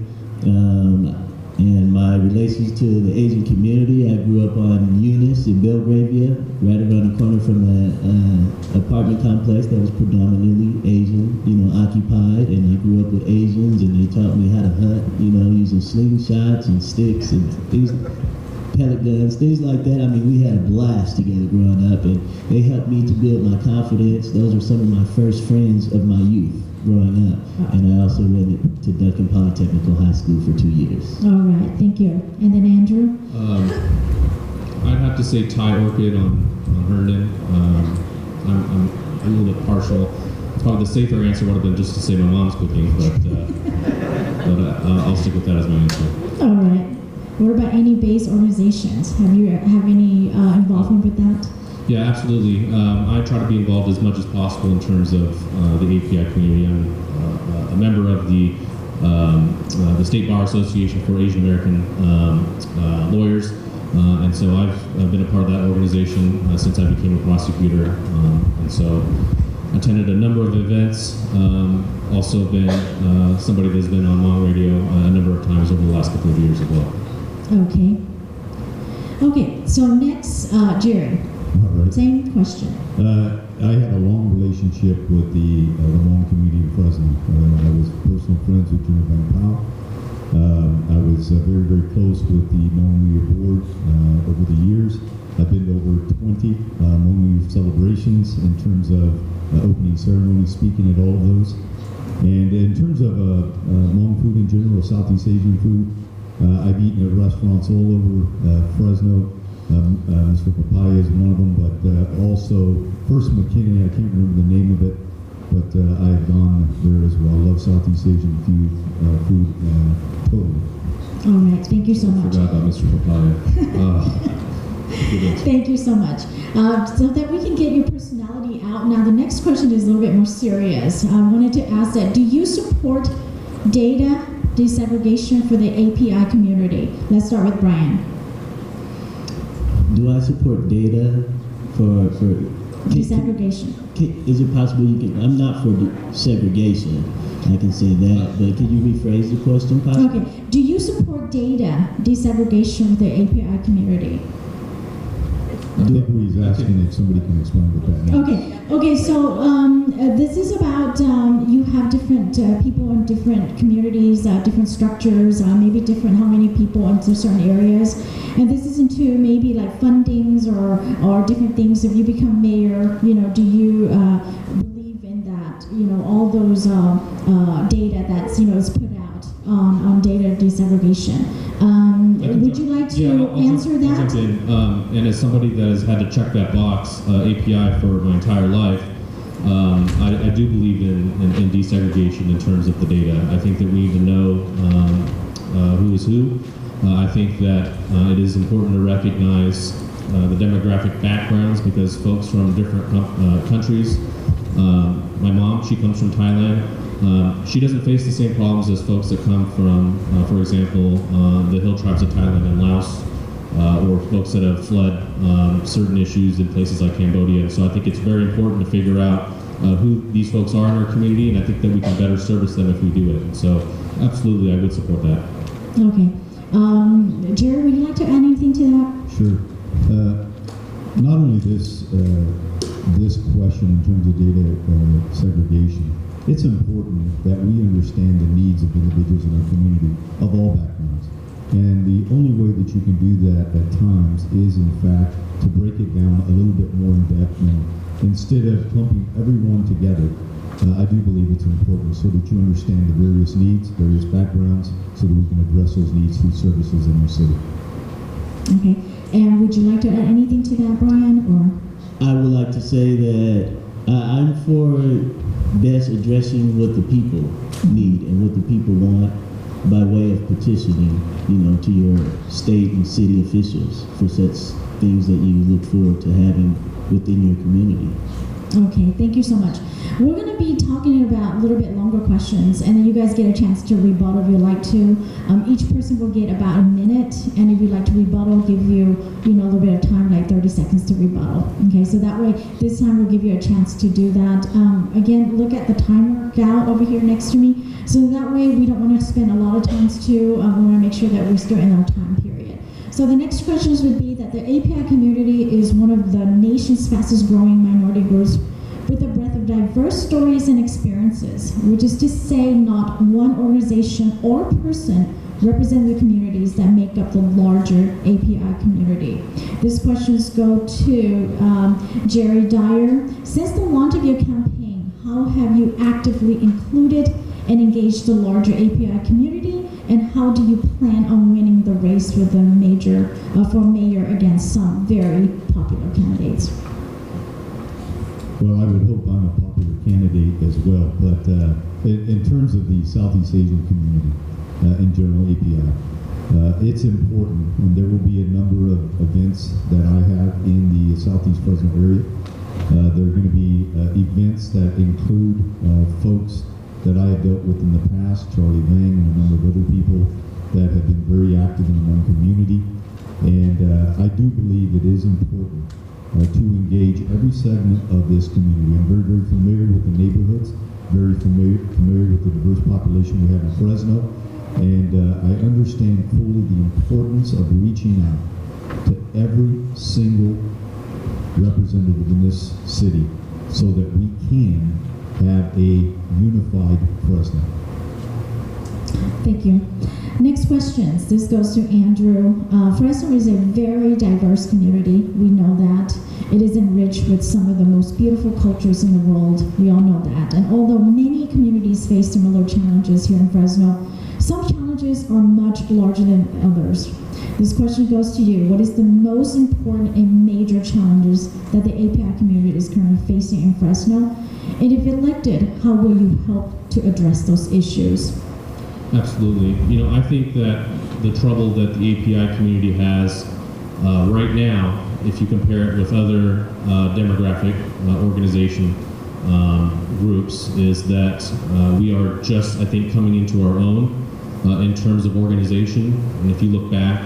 S11: And my relations to the Asian community, I grew up on Eunice in Belgravia, right around the corner from the apartment complex that was predominantly Asian, occupied. And I grew up with Asians, and they taught me how to hunt, using slingshots and sticks and things, pellet guns, things like that. I mean, we had a blast together growing up, and they helped me to build my confidence. Those were some of my first friends of my youth growing up. And I also went to Duncan Polytechnical High School for 2 years.
S1: All right, thank you. And then Andrew?
S12: I'd have to say Thai Orchid on Herndon. I'm a little bit partial. Probably the safer answer would have been just to say my mom's cooking, but I'll stick with that as my answer.
S1: All right. What about any base organizations? Have any involvement with that?
S12: Yeah, absolutely. I try to be involved as much as possible in terms of the API community. I'm a member of the State Bar Association for Asian American lawyers, and so I've been a part of that organization since I became a prosecutor. And so attended a number of events. Also been somebody that's been on Hmong radio a number of times over the last couple of years as well.
S1: Okay, so next, Jerry.
S13: All right.
S1: Same question.
S13: I had a long relationship with the Hmong community in Fresno. I was personal friends with Junior Van Powell. I was very, very close with the Hmong New Year board over the years. I've been to over 20 Hmong New Year celebrations in terms of opening ceremonies, speaking at all of those. And in terms of Hmong food in general, Southeast Asian food, I've eaten at restaurants all over Fresno. Mr. Papaya is one of them, but also First McKinney, I can't remember the name of it, but I've gone there as well. I love Southeast Asian food totally.
S1: All right, thank you so much.
S12: Forgot about Mr. Papaya.
S1: Thank you so much. So that we can get your personality out. Now, the next question is a little bit more serious. I wanted to ask that, do you support data desegregation for the API community? Let's start with Brian.
S11: Do I support data for
S1: desegregation?
S11: Is it possible you can? I'm not for segregation. I can say that, but can you rephrase the question, possibly?
S1: Okay. Do you support data desegregation with the API community?
S13: I think what he's asking if somebody can explain what that means.
S1: Okay. So this is about you have different people in different communities, different structures, maybe different how many people into certain areas, and this is into maybe like fundings or different things. If you become mayor, do you believe in that? All those data that's is put out on data desegregation. Would you like to answer that?
S12: I'll jump in. And as somebody that has had to check that box, API, for my entire life, I do believe in desegregation in terms of the data. I think that we need to know who is who. I think that it is important to recognize the demographic backgrounds, because folks from different countries, my mom, she comes from Thailand. She doesn't face the same problems as folks that come from, for example, the hill tribes of Thailand and Laos, or folks that have fled certain issues in places like Cambodia. So I think it's very important to figure out who these folks are in our community, and I think that we can better service them if we do it. So absolutely, I would support that.
S1: Okay. Jerry, would you like to add anything to that?
S13: Sure. Not only this question in terms of data segregation, it's important that we understand the needs of individuals in our community of all backgrounds. And the only way that you can do that at times is, in fact, to break it down a little bit more in depth. And instead of clumping everyone together, I do believe it's important so that you understand the various needs, various backgrounds, so that we can address those needs through services in your city.
S1: Okay. And would you like to add anything to that, Brian? Or
S11: I would like to say that I'm for best addressing what the people need and what the people want by way of petitioning, to your state and city officials for such things that you look forward to having within your community.
S1: Okay, thank you so much. We're going to be talking about a little bit longer questions, and then you guys get a chance to rebuttal if you'd like to. Each person will get about a minute, and if you'd like to rebuttal, give you, a little bit of time, like 30 seconds to rebuttal. Okay, so that way, this time we'll give you a chance to do that. Again, look at the timer gal over here next to me. So that way, we don't want to spend a lot of times too. We want to make sure that we're still in our time period. So the next questions would be that the API community is one of the nation's fastest growing minority groups with a breadth of diverse stories and experiences, which is to say not one organization or person represent the communities that make up the larger API community. These questions go to Jerry Dyer. Since the launch of your campaign, how have you actively included and engaged the larger API community, and how do you plan on winning the race with the for mayor against some very popular candidates?
S13: Well, I would hope I'm a popular candidate as well, but in terms of the Southeast Asian community, in general API, it's important, and there will be a number of events that I have in the Southeast Fresno area. There are going to be events that include folks that I have dealt with in the past, Charlie Lang and a number of other people that have been very active in the Hmong community. And I do believe it is important to engage every segment of this community. I'm very, very familiar with the neighborhoods, very familiar with the diverse population we have in Fresno, and I understand fully the importance of reaching out to every single representative in this city so that we can have a unified Fresno.
S1: Thank you. Next questions. This goes to Andrew. Fresno is a very diverse community. We know that. It is enriched with some of the most beautiful cultures in the world. We all know that. And although many communities face similar challenges here in Fresno, some challenges are much larger than others. This question goes to you. What is the most important and major challenges that the API community is currently facing in Fresno? And if elected, how will you help to address those issues?
S12: Absolutely. I think that the trouble that the API community has right now, if you compare it with other demographic organization groups, is that we are just, I think, coming into our own in terms of organization. And if you look back,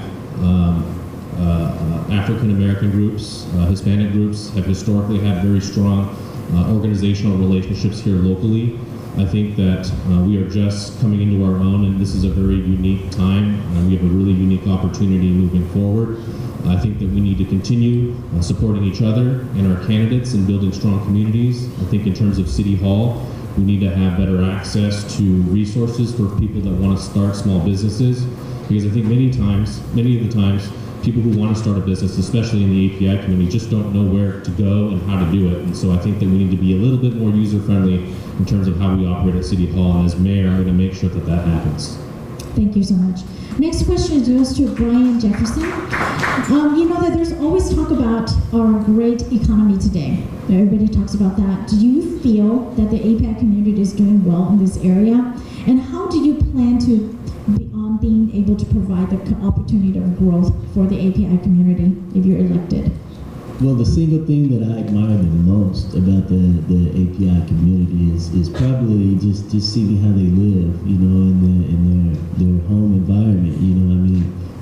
S12: African American groups, Hispanic groups have historically had very strong organizational relationships here locally. I think that we are just coming into our own, and this is a very unique time. We have a really unique opportunity moving forward. I think that we need to continue supporting each other and our candidates and building strong communities. I think in terms of City Hall, we need to have better access to resources for people that want to start small businesses, because I think many of the times, people who want to start a business, especially in the API community, just don't know where to go and how to do it. And so I think that we need to be a little bit more user-friendly in terms of how we operate at City Hall. And as mayor, I'm going to make sure that that happens.
S1: Thank you so much. Next question goes to Brian Jefferson. You know that there's always talk about our great economy today. Everybody talks about that. Do you feel that the API community is doing well in this area? And how do you plan to being able to provide the opportunity of growth for the API community if you're elected?
S11: Well, the single thing that I admire the most about the API community is probably just seeing how they live, in their home environment.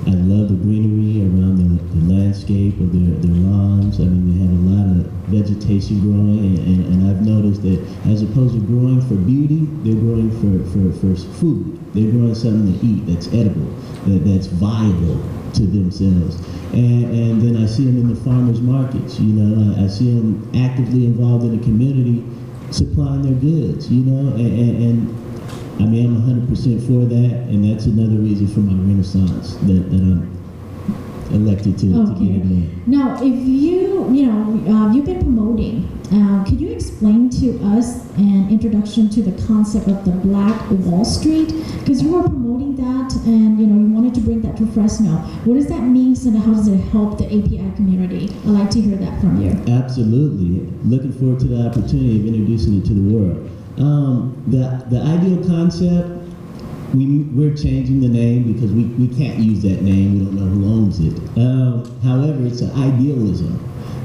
S11: I love the greenery around the landscape of their lawns. They have a lot of vegetation growing, and I've noticed that as opposed to growing for beauty, they're growing for food. They're growing something to eat that's edible, that's viable to themselves. And then I see them in the farmers markets. I see them actively involved in the community, supplying their goods. And I'm 100% for that, and that's another reason for my renaissance that I'm elected to get in.
S1: Now, if you've been promoting, could you explain to us an introduction to the concept of the Black Wall Street? Because you were promoting that, and you wanted to bring that to Fresno. What does that mean, and how does it help the API community? I'd like to hear that from you.
S11: Absolutely. Looking forward to the opportunity of introducing it to the world. The ideal concept, we're changing the name because we can't use that name. We don't know who owns it. However, it's an idealism.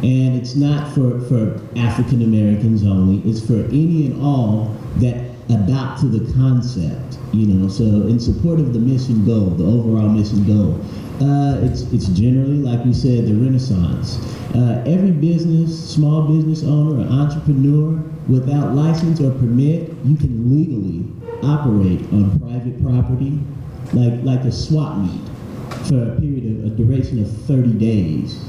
S11: And it's not for African Americans only, it's for any and all that adopt to the concept, so in support of the mission goal, the overall mission goal. It's generally, like we said, the Renaissance. Every business, small business owner or entrepreneur, without license or permit, you can legally operate on private property, like a swap meet, for a duration of 30 days.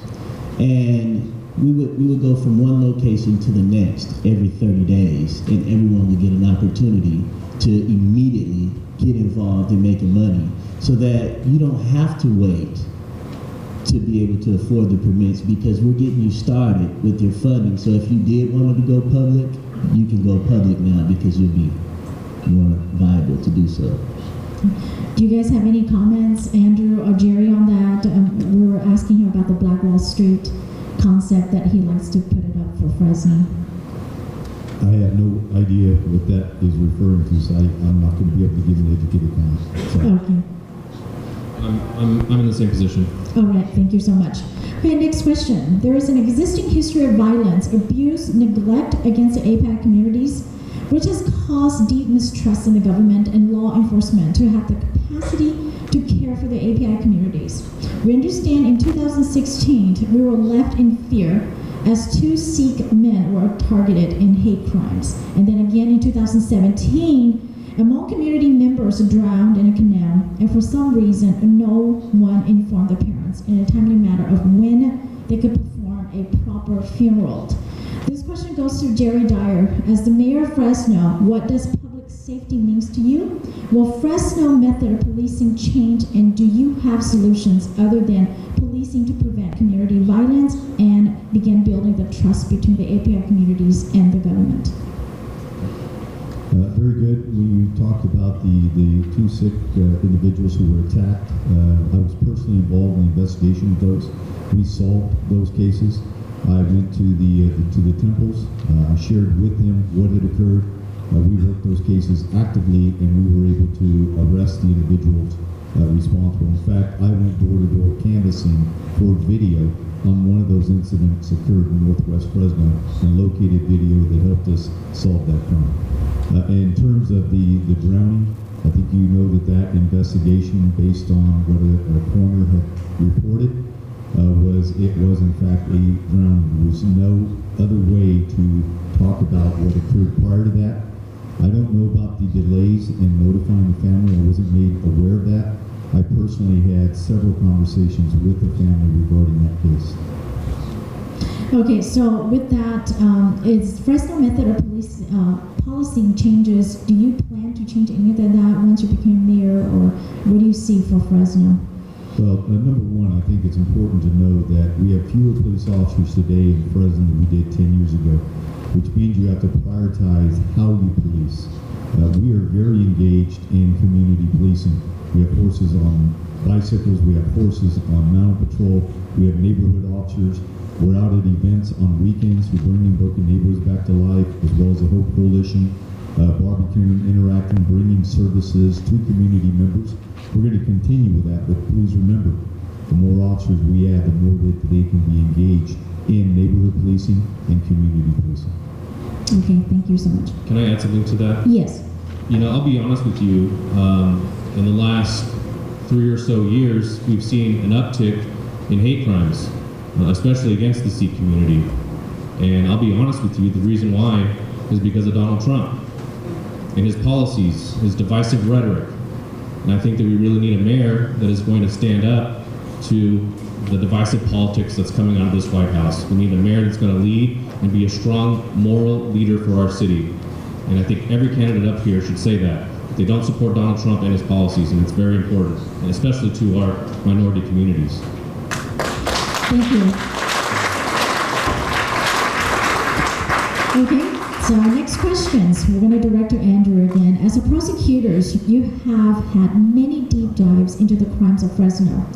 S11: And we would go from one location to the next every 30 days, and everyone would get an opportunity to immediately get involved in making money, so that you don't have to wait to be able to afford the permits, because we're getting you started with your funding. So if you did want to go public, you can go public now, because you'll be more viable to do so.
S1: Do you guys have any comments, Andrew or Jerry, on that? We were asking him about the Black Wall Street concept that he likes to put it up for Fresno.
S13: I have no idea what that is referring to, so I'm not going to be able to give an educated comment.
S1: Okay.
S12: I'm in the same position.
S1: All right, thank you so much. Okay, next question. There is an existing history of violence, abuse, neglect against the APAC communities, which has caused deep mistrust in the government and law enforcement to have the capacity to care for the API communities. We understand in 2016, we were left in fear as 2 Sikh men were targeted in hate crimes. And then again in 2017, among community members drowned in a canal, and for some reason, no one informed the parents in a timely manner of when they could perform a proper funeral. This question goes to Jerry Dyer. As the mayor of Fresno, what does public safety means to you? Will Fresno method of policing change, and do you have solutions other than policing to prevent community violence and begin building the trust between the API communities and the government?
S13: Very good. When you talked about the 2 Sikh individuals who were attacked, I was personally involved in the investigation of those. We solved those cases. I went to the temples. I shared with him what had occurred. We worked those cases actively, and we were able to arrest the individuals responsible. In fact, I went door-to-door canvassing for video on one of those incidents occurred in Northwest Fresno, and located video that helped us solve that crime. In terms of the drowning, I think you know that investigation, based on what a coroner had reported, was in fact a drowning. There was no other way to talk about what occurred prior to that. I don't know about the delays in notifying the family. I wasn't made aware of that. I personally had several conversations with the family regarding that case.
S1: Okay, so with that, is Fresno method of policing changes? Do you plan to change any of that once you become mayor, or what do you see for Fresno?
S13: Well, number one, I think it's important to know that we have fewer police officers today in Fresno than we did 10 years ago, which means you have to prioritize how you police. We are very engaged in community policing. We have forces on bicycles, we have forces on mounted patrol, we have neighborhood officers. We're out at events on weekends. We're bringing broken neighborhoods back to life, as well as the Hope Coalition, barbecuing, interacting, bringing services to community members. We're going to continue with that, but please remember, the more officers we add, the more that they can be engaged in neighborhood policing and community policing.
S1: Okay, thank you so much.
S12: Can I add something to that?
S1: Yes.
S12: I'll be honest with you. In the last 3 or so years, we've seen an uptick in hate crimes, especially against the Sikh community. And I'll be honest with you, the reason why is because of Donald Trump and his policies, his divisive rhetoric. And I think that we really need a mayor that is going to stand up to the divisive politics that's coming out of this White House. We need a mayor that's going to lead and be a strong moral leader for our city. And I think every candidate up here should say that. They don't support Donald Trump and his policies, and it's very important, and especially to our minority communities.
S1: Thank you. Okay, so our next questions, we're going to direct to Andrew again. As a prosecutors, you have had many deep dives into the crimes of Fresno,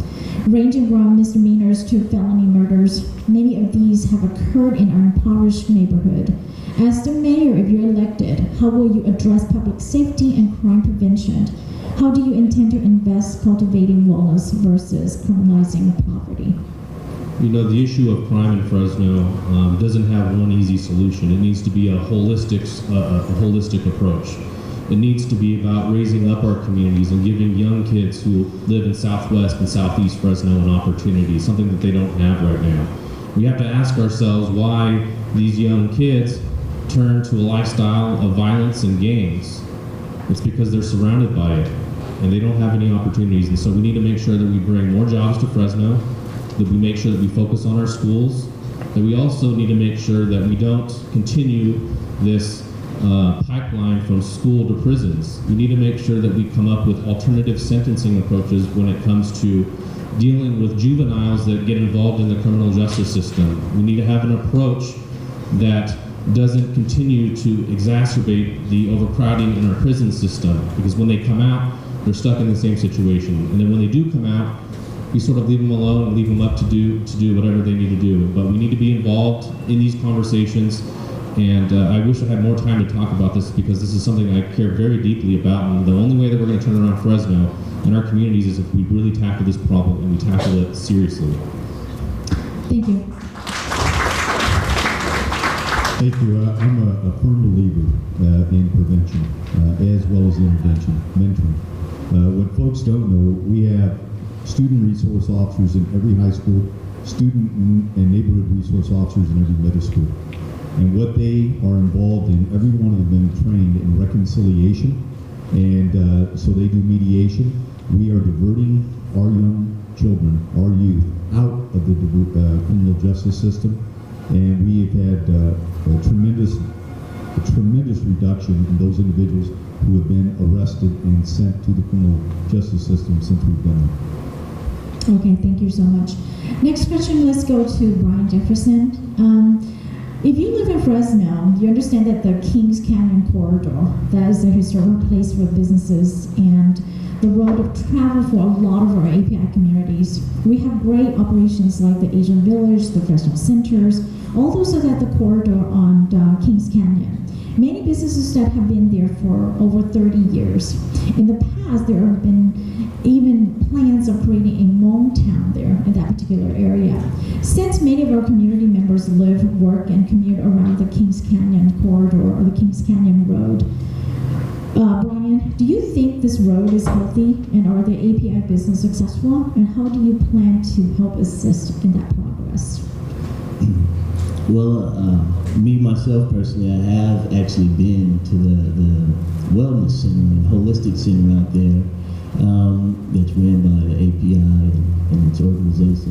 S1: ranging from misdemeanors to felony murders. Many of these have occurred in our impoverished neighborhood. As the mayor, if you're elected, how will you address public safety and crime prevention? How do you intend to invest cultivating wellness versus criminalizing poverty?
S12: You know, the issue of crime in Fresno doesn't have one easy solution. It needs to be a holistic approach. It needs to be about raising up our communities and giving young kids who live in Southwest and Southeast Fresno an opportunity, something that they don't have right now. We have to ask ourselves why these young kids turn to a lifestyle of violence and gangs. It's because they're surrounded by it and they don't have any opportunities. And so we need to make sure that we bring more jobs to Fresno, that we make sure that we focus on our schools, that we also need to make sure that we don't continue this pipeline from school to prisons. We need to make sure that we come up with alternative sentencing approaches when it comes to dealing with juveniles that get involved in the criminal justice system. We need to have an approach that doesn't continue to exacerbate the overcrowding in our prison system, because when they come out, they're stuck in the same situation. And then when they do come out, we sort of leave them alone and leave them up to do whatever they need to do. But we need to be involved in these conversations. And I wish I had more time to talk about this, because this is something I care very deeply about. And the only way that we're going to turn around Fresno and our communities is if we really tackle this problem and we tackle it seriously.
S1: Thank you.
S13: Thank you. I'm a firm believer in prevention as well as intervention, mentoring. What folks don't know, we have student resource officers in every high school, student and neighborhood resource officers in every middle school. And what they are involved in, every one of them trained in reconciliation, and so they do mediation. We are diverting our young children, our youth, out of the criminal justice system, and we have had a tremendous reduction in those individuals who have been arrested and sent to the criminal justice system since we've done it.
S1: Okay, thank you so much. Next question, let's go to Brian Jefferson. If you live in Fresno, you understand that the Kings Canyon corridor, that is a historic place for businesses and the road of travel for a lot of our API communities. We have great operations like the Asian Village, the Fresno Centers, all those are at the corridor on Kings Canyon. Many businesses that have been there for over 30 years. In the past, there have been even plans of creating a Hmong town there in that particular area. Since many of our community members live, work, and commute around the Kings Canyon corridor or the Kings Canyon Road, Brian, do you think this road is healthy, and are the API business successful? And how do you plan to help assist in that progress?
S11: Well, me myself personally, I have actually been to the wellness center and holistic center out there that's ran by the API and its organizers.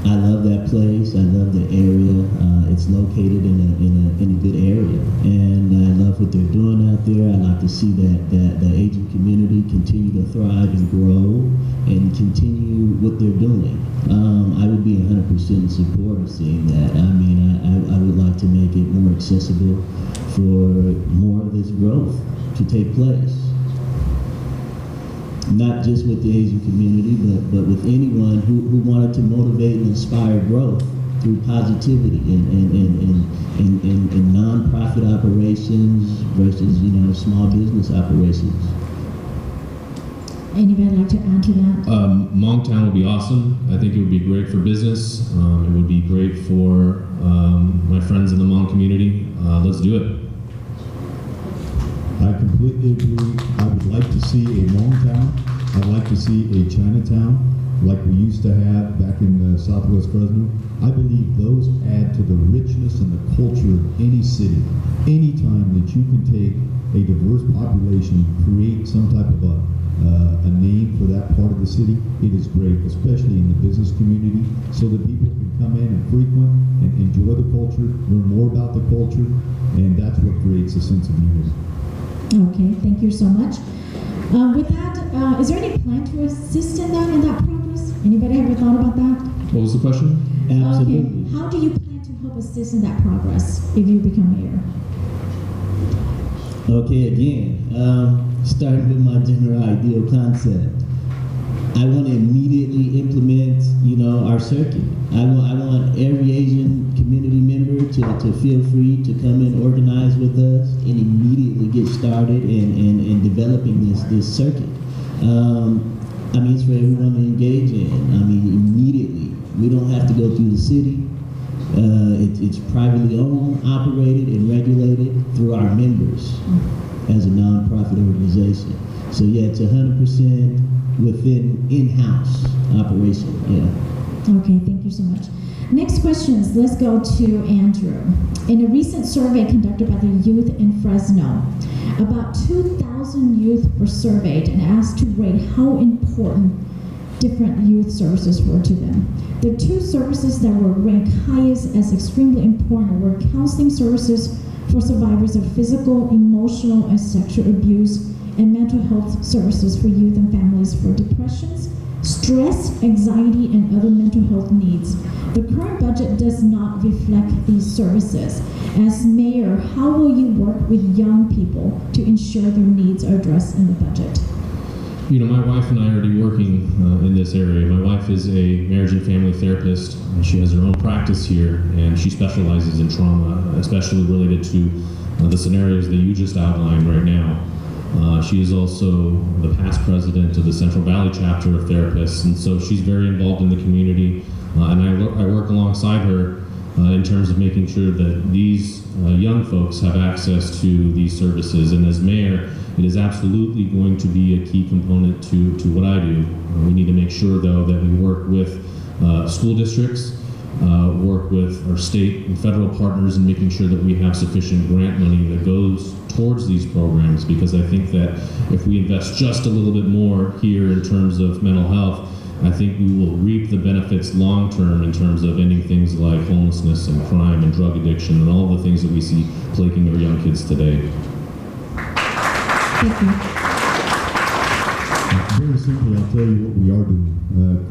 S11: I love that place. I love the area. It's located in a good area, and I love what they're doing out there. I like to see that the Asian community continue to thrive and grow and continue what they're doing. I would be 100% in support of seeing that. I mean, I would like to make it more accessible for more of this growth to take place. Not just with the Asian community, but with anyone who wanted to motivate and inspire growth through positivity in non-profit operations versus, small business operations.
S1: Anybody like to add to that?
S12: Hmong Town would be awesome. I think it would be great for business. It would be great for my friends in the Hmong community. Let's do it.
S13: I completely agree. I would like to see a Hmong town. I'd like to see a Chinatown like we used to have back in Southwest Fresno. I believe those add to the richness and the culture of any city. Anytime that you can take a diverse population, create some type of a name for that part of the city, it is great, especially in the business community, so that people can come in and frequent and enjoy the culture, learn more about the culture, and that's what creates a sense of unity.
S1: Okay, thank you so much. With that, is there any plan to assist in that progress? Anybody ever thought about that?
S12: What was the question?
S11: Absolutely.
S1: Okay, how do you plan to help assist in that progress if you become mayor?
S11: Okay, again, starting with my general ideal concept. I want to immediately implement, our circuit. I want every Asian community member to feel free to come and organize with us and immediately get started in developing this circuit. I mean, it's for everyone to engage in. I mean, immediately. We don't have to go through the city. It's privately owned, operated, and regulated through our members as a nonprofit organization. So yeah, it's 100% within in-house operation. Yeah.
S1: Okay, thank you so much. Next questions, let's go to Andrew. In a recent survey conducted by the youth in Fresno, about 2,000 youth were surveyed and asked to rate how important different youth services were to them. The two services that were ranked highest as extremely important were counseling services for survivors of physical, emotional, and sexual abuse, and mental health services for youth and families for depressions, stress, anxiety, and other mental health needs. The current budget does not reflect these services. As mayor, how will you work with young people to ensure their needs are addressed in the budget?
S12: You know, my wife and I are already working in this area. My wife is a marriage and family therapist, and she has her own practice here, and she specializes in trauma, especially related to the scenarios that you just outlined right now. She is also the past president of the Central Valley chapter of therapists, and so she's very involved in the community, and I work alongside her in terms of making sure that these young folks have access to these services. And as mayor, it is absolutely going to be a key component to what I do. We need to make sure, though, that we work with school districts, work with our state and federal partners in making sure that we have sufficient grant money that goes towards these programs, because I think that if we invest just a little bit more here in terms of mental health, I think we will reap the benefits long term in terms of ending things like homelessness and crime and drug addiction and all the things that we see plaguing our young kids today.
S1: Thank you.
S13: Very simply, I'll tell you what we are doing.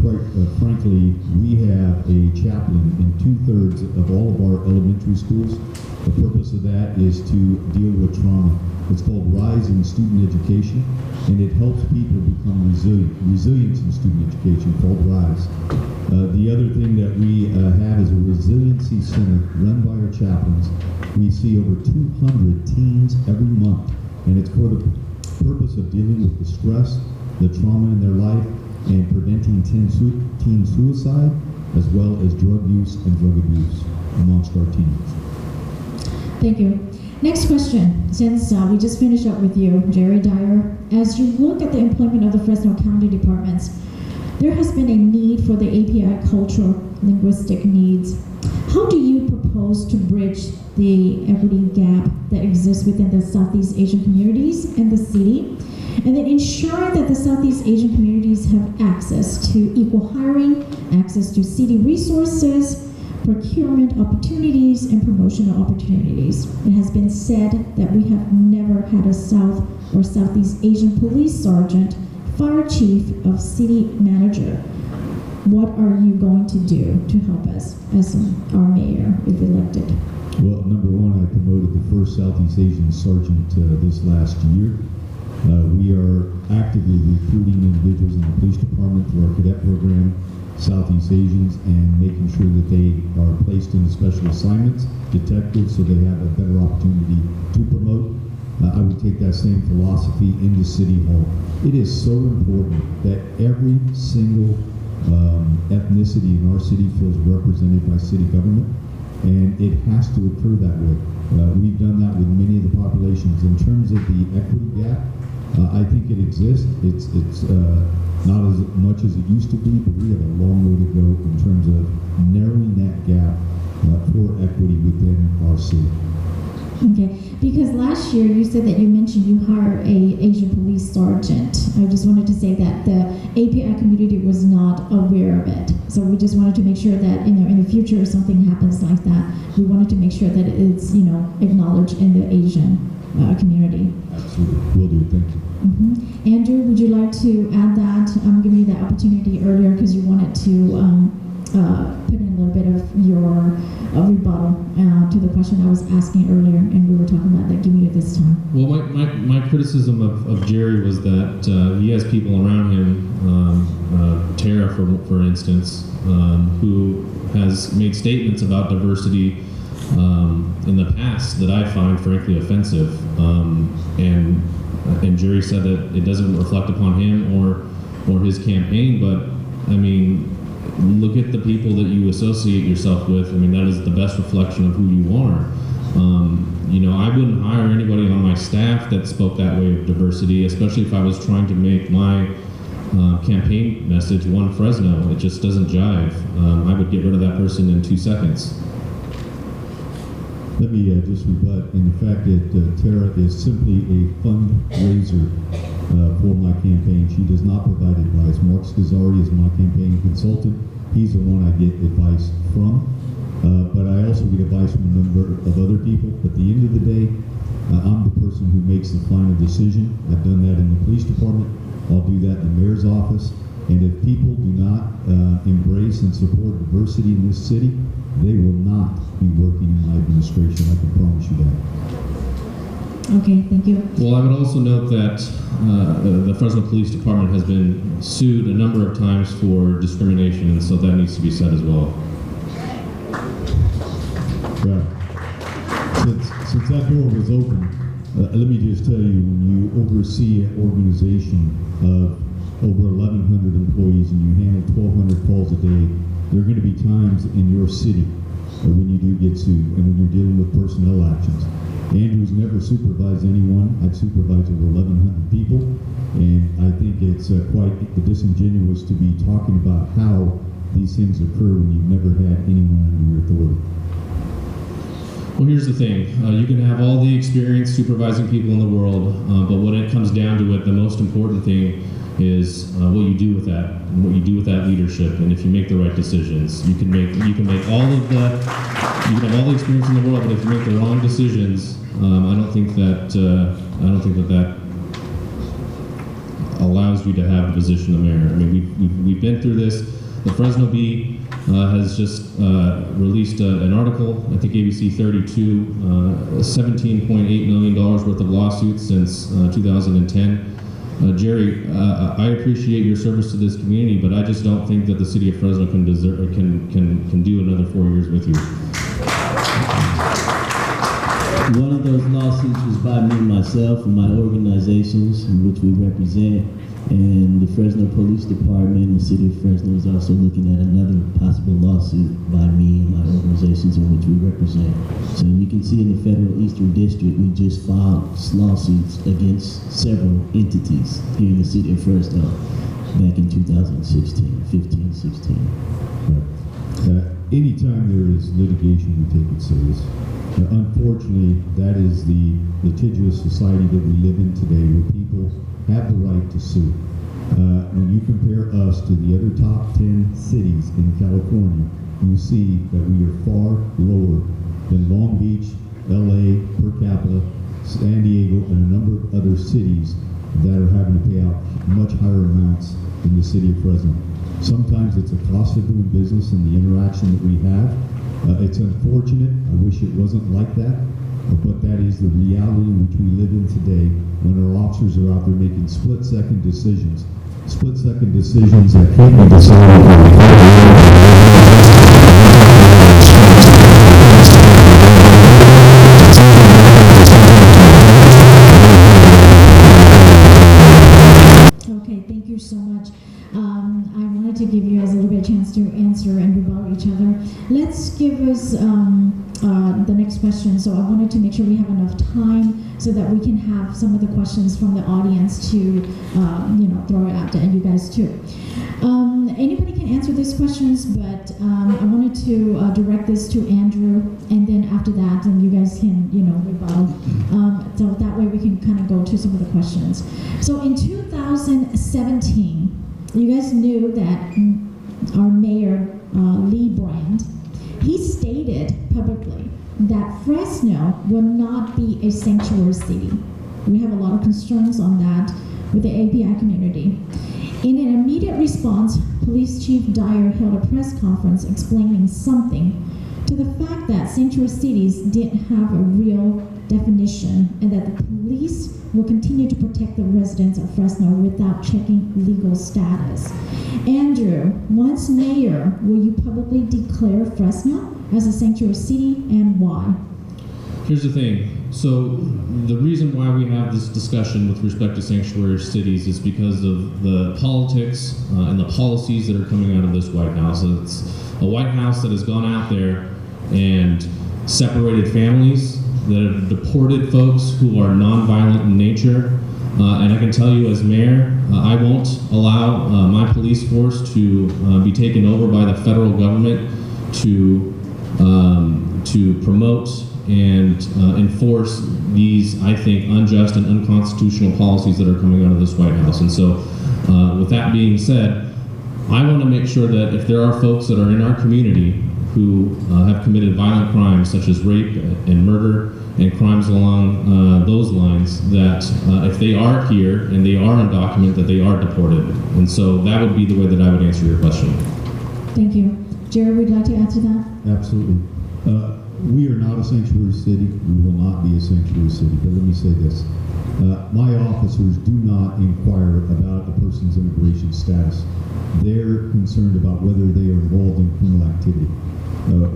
S13: Quite frankly, we have a chaplain in 2/3 of all of our elementary schools. The purpose of that is to deal with trauma. It's called Rise in Student Education, and it helps people become resilient. Resilience in student education, called Rise. The other thing that we have is a resiliency center run by our chaplains. We see over 200 teens every month, and it's for the purpose of dealing with the stress, the trauma in their life, and preventing teen suicide, as well as drug use and drug abuse amongst our teens.
S1: Thank you. Next question. Since we just finished up with you, Jerry Dyer, as you look at the employment of the Fresno County departments, there has been a need for the API cultural linguistic needs. How do you propose to bridge the equity gap that exists within the Southeast Asian communities in the city, and then ensuring that the Southeast Asian communities have access to equal hiring, access to city resources, procurement opportunities, and promotional opportunities? It has been said that we have never had a South or Southeast Asian police sergeant, fire chief, of city manager. What are you going to do to help us as our mayor, if elected?
S13: Well, number one, I promoted the first Southeast Asian sergeant this last year. We are actively recruiting individuals in the police department through our cadet program, Southeast Asians, and making sure that they are placed in special assignments, detectives, so they have a better opportunity to promote. I would take that same philosophy into City Hall. It is so important that every single ethnicity in our city feels represented by city government, and it has to occur that way. We've done that with many of the populations. In terms of the equity gap, I think it exists. It's not as much as it used to be, but we have a long way to go in terms of narrowing that gap for equity within our city.
S1: Okay, because last year you said that you mentioned you hired a Asian police sergeant. I just wanted to say that the API community was not aware of it. So we just wanted to make sure that in the future if something happens like that, we wanted to make sure that it's acknowledged in the Asian community.
S13: Absolutely, will do. Thank you.
S1: Mm-hmm. Andrew, would you like to add that? I'm giving you that opportunity earlier because you wanted to put in a little bit of your rebuttal to the question I was asking earlier, and we were talking about that. Giving you this time.
S12: Well, my criticism of Jerry was that he has people around him, Tara, for instance, who has made statements about diversity in the past that I find frankly offensive, and Jerry said that it doesn't reflect upon him or or his campaign, but I mean, look at the people that you associate yourself with. I mean, that is the best reflection of who you are. You know, I wouldn't hire anybody on my staff that spoke that way of diversity, especially if I was trying to make my campaign message one Fresno. It just doesn't jive. I would get rid of that person in 2 seconds.
S13: Let me just rebut in the fact that Tara is simply a fundraiser for my campaign. She does not provide advice. Mark Scazzari is my campaign consultant. He's the one I get advice from. But I also get advice from a number of other people. But at the end of the day, I'm the person who makes the final decision. I've done that in the police department. I'll do that in the mayor's office. And if people do not embrace and support diversity in this city, they will not be working in my administration. I can promise you that.
S1: Okay, thank you.
S12: Well, I would also note that the Fresno Police Department has been sued a number of times for discrimination, and so that needs to be said as well.
S13: Right. Since that door was open, let me just tell you, when you oversee an organization of over 1,100 employees and you handle 1,200 calls a day, there are going to be times in your city when you do get sued and when you're dealing with personnel actions. Andrew's never supervised anyone. I've supervised over 1,100 people, and I think it's quite disingenuous to be talking about how these things occur when you've never had anyone under your authority.
S12: Well, here's the thing. You can have all the experience supervising people in the world, but when it comes down to it, the most important thing is what you do with that, and what you do with that leadership. And if you make the right decisions, you can make all of the, you can have all the experience in the world, but if you make the wrong decisions, I don't think that allows you to have the position of mayor. I mean, we've been through this. The Fresno Bee has just released an article, I think ABC 32, $17.8 million worth of lawsuits since 2010. Jerry, I appreciate your service to this community, but I just don't think that the city of Fresno can do another 4 years with you.
S11: One of those lawsuits was by me myself and my organizations in which we represent, and the Fresno Police Department and the city of Fresno is also looking at another possible lawsuit by me and my organizations in which we represent. So you can see in the Federal Eastern District, we just filed lawsuits against several entities here in the city of Fresno back in 2016, 15, 16.
S13: Anytime there is litigation, we take it serious. Unfortunately, that is the litigious society that we live in today, where people have the right to sue. When you compare us to the other top 10 cities in California, you see that we are far lower than Long Beach, LA, per capita, San Diego, and a number of other cities that are having to pay out much higher amounts than the city of Fresno. Sometimes it's a cost of doing business and the interaction that we have. It's unfortunate. I wish it wasn't like that, but that is the reality in which we live in today when our officers are out there making split-second decisions. Split-second decisions that can't be decided.
S1: Okay, thank you so much. I wanted to give you guys a little bit of chance to answer and rebuttal each other. Let's give us the next question. So I wanted to make sure we have enough time so that we can have some of the questions from the audience to, throw it out to you guys too. Anybody can answer these questions, but I wanted to direct this to Andrew, and then after that, then you guys can, rebuttal. So that way we can kind of go to some of the questions. So in 2017, you guys knew that our mayor, Lee Brand, he stated publicly that Fresno will not be a sanctuary city. We have a lot of concerns on that with the API community. In an immediate response, Police Chief Dyer held a press conference explaining something to the fact that sanctuary cities didn't have a real definition and that the police will continue to protect the residents of Fresno without checking legal status. Andrew, once mayor, will you publicly declare Fresno as a sanctuary city, and why?
S12: Here's the thing. So the reason why we have this discussion with respect to sanctuary cities is because of the politics and the policies that are coming out of this White House. It's a White House that has gone out there and separated families, that have deported folks who are nonviolent in nature. And I can tell you as mayor, I won't allow my police force to be taken over by the federal government to promote and enforce these, I think, unjust and unconstitutional policies that are coming out of this White House. And so, with that being said, I want to make sure that if there are folks that are in our community who have committed violent crimes such as rape and murder and crimes along those lines, that if they are here and they are undocumented, that they are deported. And so that would be the way that I would answer your question.
S1: Thank you. Jerry, would you like to answer that?
S13: Absolutely. We are not a sanctuary city. We will not be a sanctuary city. But let me say this. My officers do not inquire about a person's immigration status. They're concerned about whether they are involved in criminal activity.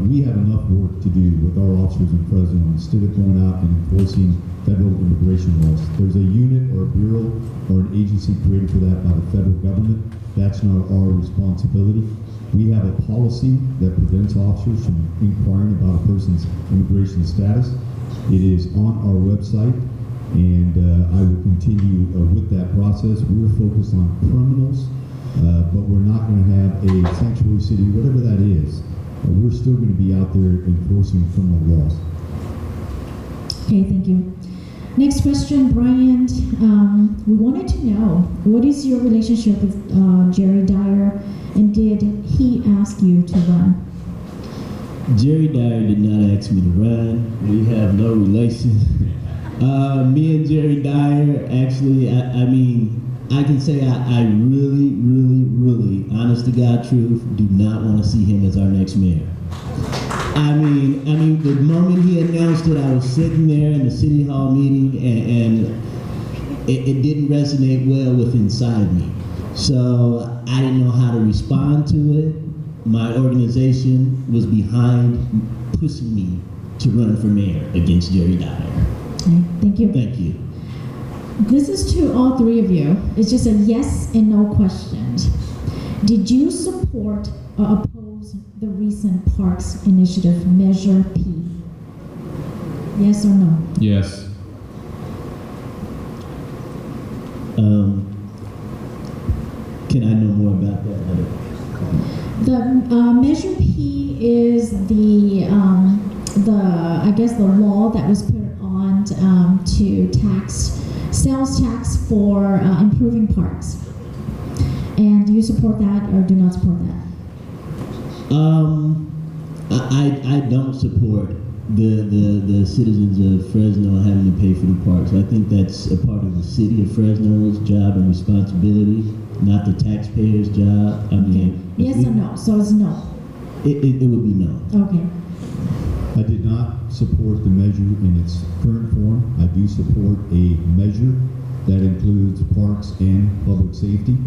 S13: We have enough work to do with our officers in Fresno instead of going out and enforcing federal immigration laws. There's a unit or a bureau or an agency created for that by the federal government. That's not our responsibility. We have a policy that prevents officers from inquiring about a person's immigration status. It is on our website, and I will continue with that process. We're focused on criminals, but we're not going to have a sanctuary city, whatever that is. We're still going to be out there enforcing criminal laws.
S1: Okay, thank you. Next question, Brian. We wanted to know, what is your relationship with Jerry Dyer, and did he ask you to run?
S11: Jerry Dyer did not ask me to run. We have no relation. Me and Jerry Dyer, actually, I mean, I can say I really, honest to God truth, do not want to see him as our next mayor. I mean, the moment he announced it, I was sitting there in the city hall meeting, and it didn't resonate well with inside me. So I didn't know how to respond to it. My organization was behind pushing me to run for mayor against Jerry Dyer.
S1: Okay, thank you.
S11: Thank you.
S1: This is to all three of you. It's just a yes and no question. Did you support or oppose the recent Parks Initiative Measure P? Yes or no?
S12: Yes.
S11: Can I know more about that?
S1: The Measure P is the I guess the law that was put on to tax sales tax for improving parks. And do you support that or do not support that?
S11: I don't support the citizens of Fresno having to pay for the parks. I think that's a part of the city of Fresno's job and responsibility, not the taxpayers' job. I mean,
S1: yes or no? So it's no.
S11: It would be no.
S1: Okay.
S13: I did not support the measure in its current form. I do support a measure that includes parks and public safety.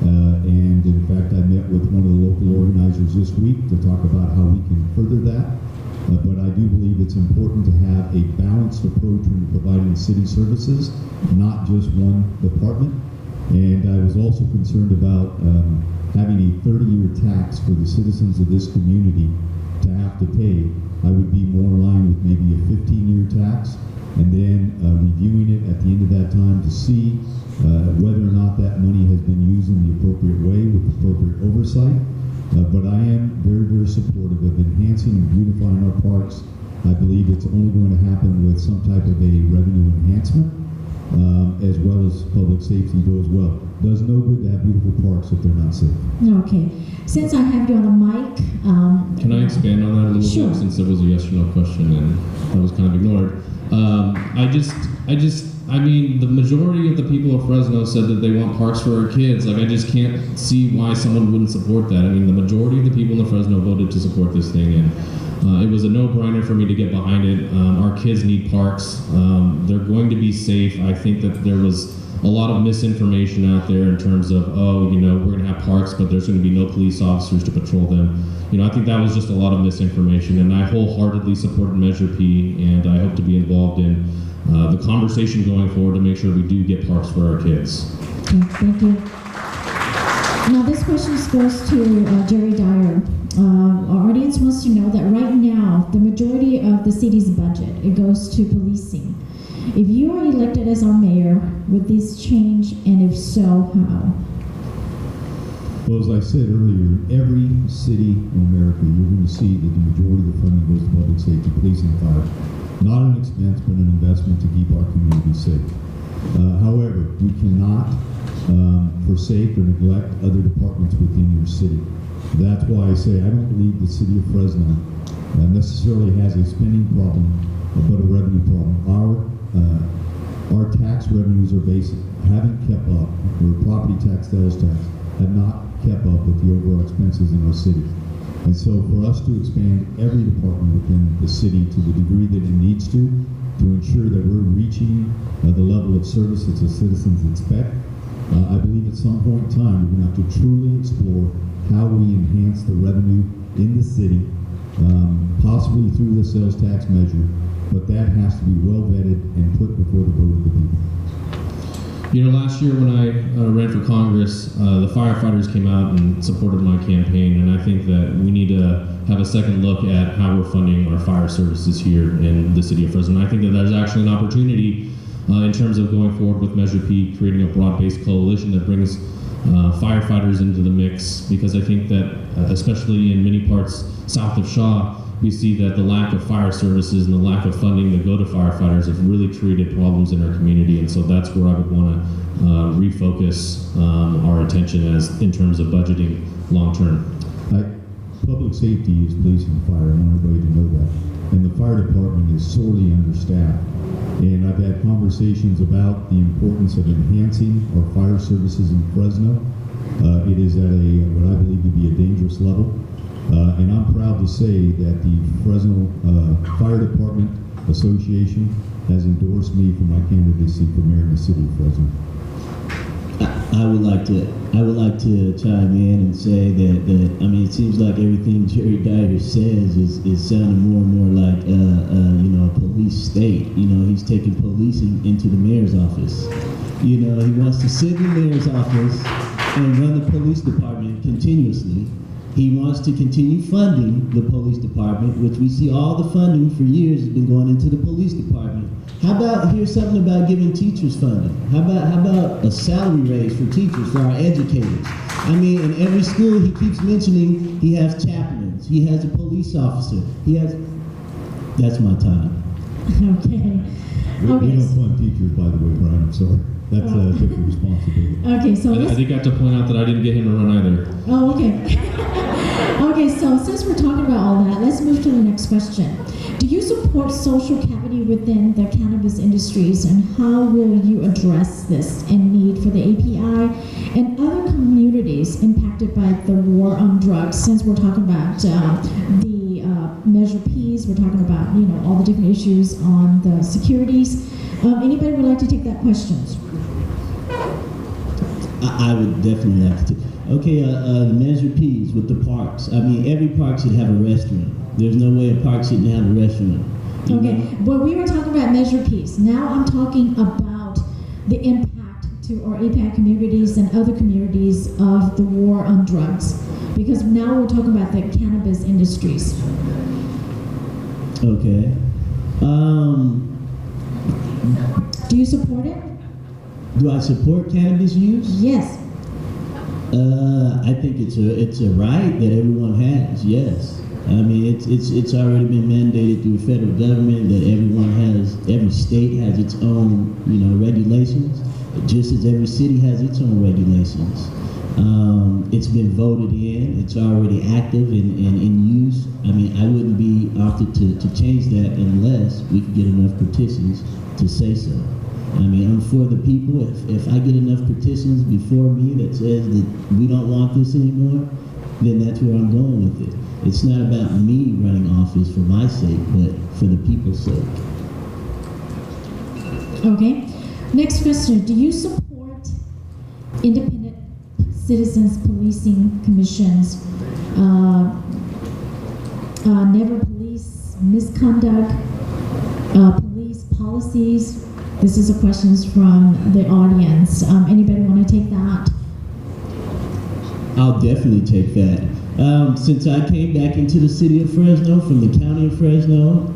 S13: And in fact, I met with one of the local organizers this week to talk about how we can further that. But I do believe it's important to have a balanced approach when you're providing city services, not just one department. And I was also concerned about having a 30-year tax for the citizens of this community to have to pay. I would be more in line with maybe a 15-year tax, and then reviewing it at the end of that time to see whether or not that money has been used in the appropriate way with appropriate oversight. But I am very supportive of enhancing and beautifying our parks. I believe it's only going to happen with some type of a revenue enhancement, as well as public safety goes well. Does no good to have beautiful parks if they're not safe.
S1: Okay. Since I have you on the mic,
S12: can I expand on that a little
S1: sure.
S12: bit, since it was a yes or no question and that was kind of ignored? I mean, the majority of the people of Fresno said that they want parks for our kids. Like, I just can't see why someone wouldn't support that. I mean, the majority of the people in Fresno voted to support this thing, and it was a no-brainer for me to get behind it. Our kids need parks. They're going to be safe. I think that there was a lot of misinformation out there in terms of, oh, you know, we're going to have parks, but there's going to be no police officers to patrol them. You know, I think that was just a lot of misinformation, and I wholeheartedly supported Measure P, and I hope to be involved in the conversation going forward to make sure we do get parks for our kids.
S1: Okay, thank you. Now this question goes to Jerry Dyer. Our audience wants to know that right now, the majority of the city's budget, it goes to policing. If you are elected as our mayor, would this change, and if so, how?
S13: Well, as I said earlier, every city in America, you're going to see that the majority of the funding goes to public safety, police, and fire. Not an expense, but an investment to keep our community safe. However, we cannot forsake or neglect other departments within your city. That's why I say I don't believe the city of Fresno necessarily has a spending problem, but a revenue problem. Our tax revenues are haven't kept up, or property tax, sales tax, have not kept up with the overall expenses in our city. And so for us to expand every department within the city to the degree that it needs to ensure that we're reaching the level of service that the citizens expect, I believe at some point in time we're going to have to truly explore how we enhance the revenue in the city, possibly through the sales tax measure, but that has to be well vetted and put before the vote of the people.
S12: You know, last year when I ran for Congress, the firefighters came out and supported my campaign, and I think that we need to have a second look at how we're funding our fire services here in the city of Fresno. And I think that there's actually an opportunity in terms of going forward with Measure P, creating a broad-based coalition that brings firefighters into the mix, because I think that especially in many parts south of Shaw, we see that the lack of fire services and the lack of funding that go to firefighters have really created problems in our community, and so that's where I would want to refocus our attention in terms of budgeting long term.
S13: Public safety is police and fire. I want everybody to know that. And the fire department is sorely understaffed. And I've had conversations about the importance of enhancing our fire services in Fresno. It is at what I believe to be a dangerous level. And I'm proud to say that the Fresno Fire Department Association has endorsed me for my candidacy for mayor of the city of Fresno.
S11: I would like to chime in and say that I mean, it seems like everything Jerry Dyer says is sounding more and more like you know, a police state. You know, he's taking policing into the mayor's office. You know, he wants to sit in the mayor's office and run the police department continuously. He wants to continue funding the police department, which we see all the funding for years has been going into the police department. How about, here's something about giving teachers funding. How about a salary raise for teachers, for our educators? I mean, in every school he keeps mentioning he has chaplains, he has a police officer, that's my time.
S1: Okay.
S13: We don't fund teachers, by the way, Brian, I'm sorry. That's a different responsibility.
S1: Okay, so
S12: I think I have to point out that I didn't get him to run either.
S1: Oh, okay. Okay, so since we're talking about all that, let's move to the next question. Do you support social cavity within the cannabis industries, and how will you address this and need for the API and other communities impacted by the war on drugs? Since we're talking about the Measure Ps, we're talking about, you know, all the different issues on the securities. Anybody would like to take that question?
S11: I would definitely like to. Okay, the Measure Ps with the parks. I mean, every park should have a restaurant. There's no way a park shouldn't have a restaurant.
S1: Okay, but we were talking about Measure Ps. Now I'm talking about the impact to our API communities and other communities of the war on drugs. Because now we're talking about the cannabis industries.
S11: Okay.
S1: Do you support it?
S11: Do I support cannabis use?
S1: Yes.
S11: I think it's a right that everyone has. Yes. I mean, it's already been mandated through the federal government that every state has its own, you know, regulations, just as every city has its own regulations. It's been voted in. It's already active and in use. I mean, I wouldn't be opted to change that unless we could get enough petitions to say so. I mean, I'm for the people. If I get enough petitions before me that says that we don't want this anymore, then that's where I'm going with it. It's not about me running office for my sake, but for the people's sake.
S1: Okay. Next question. Do you support independent citizens policing commissions never police misconduct, police policies. This is a questions from the audience. Anybody want to take that?
S11: I'll definitely take that. Since I came back into the city of Fresno from the county of Fresno,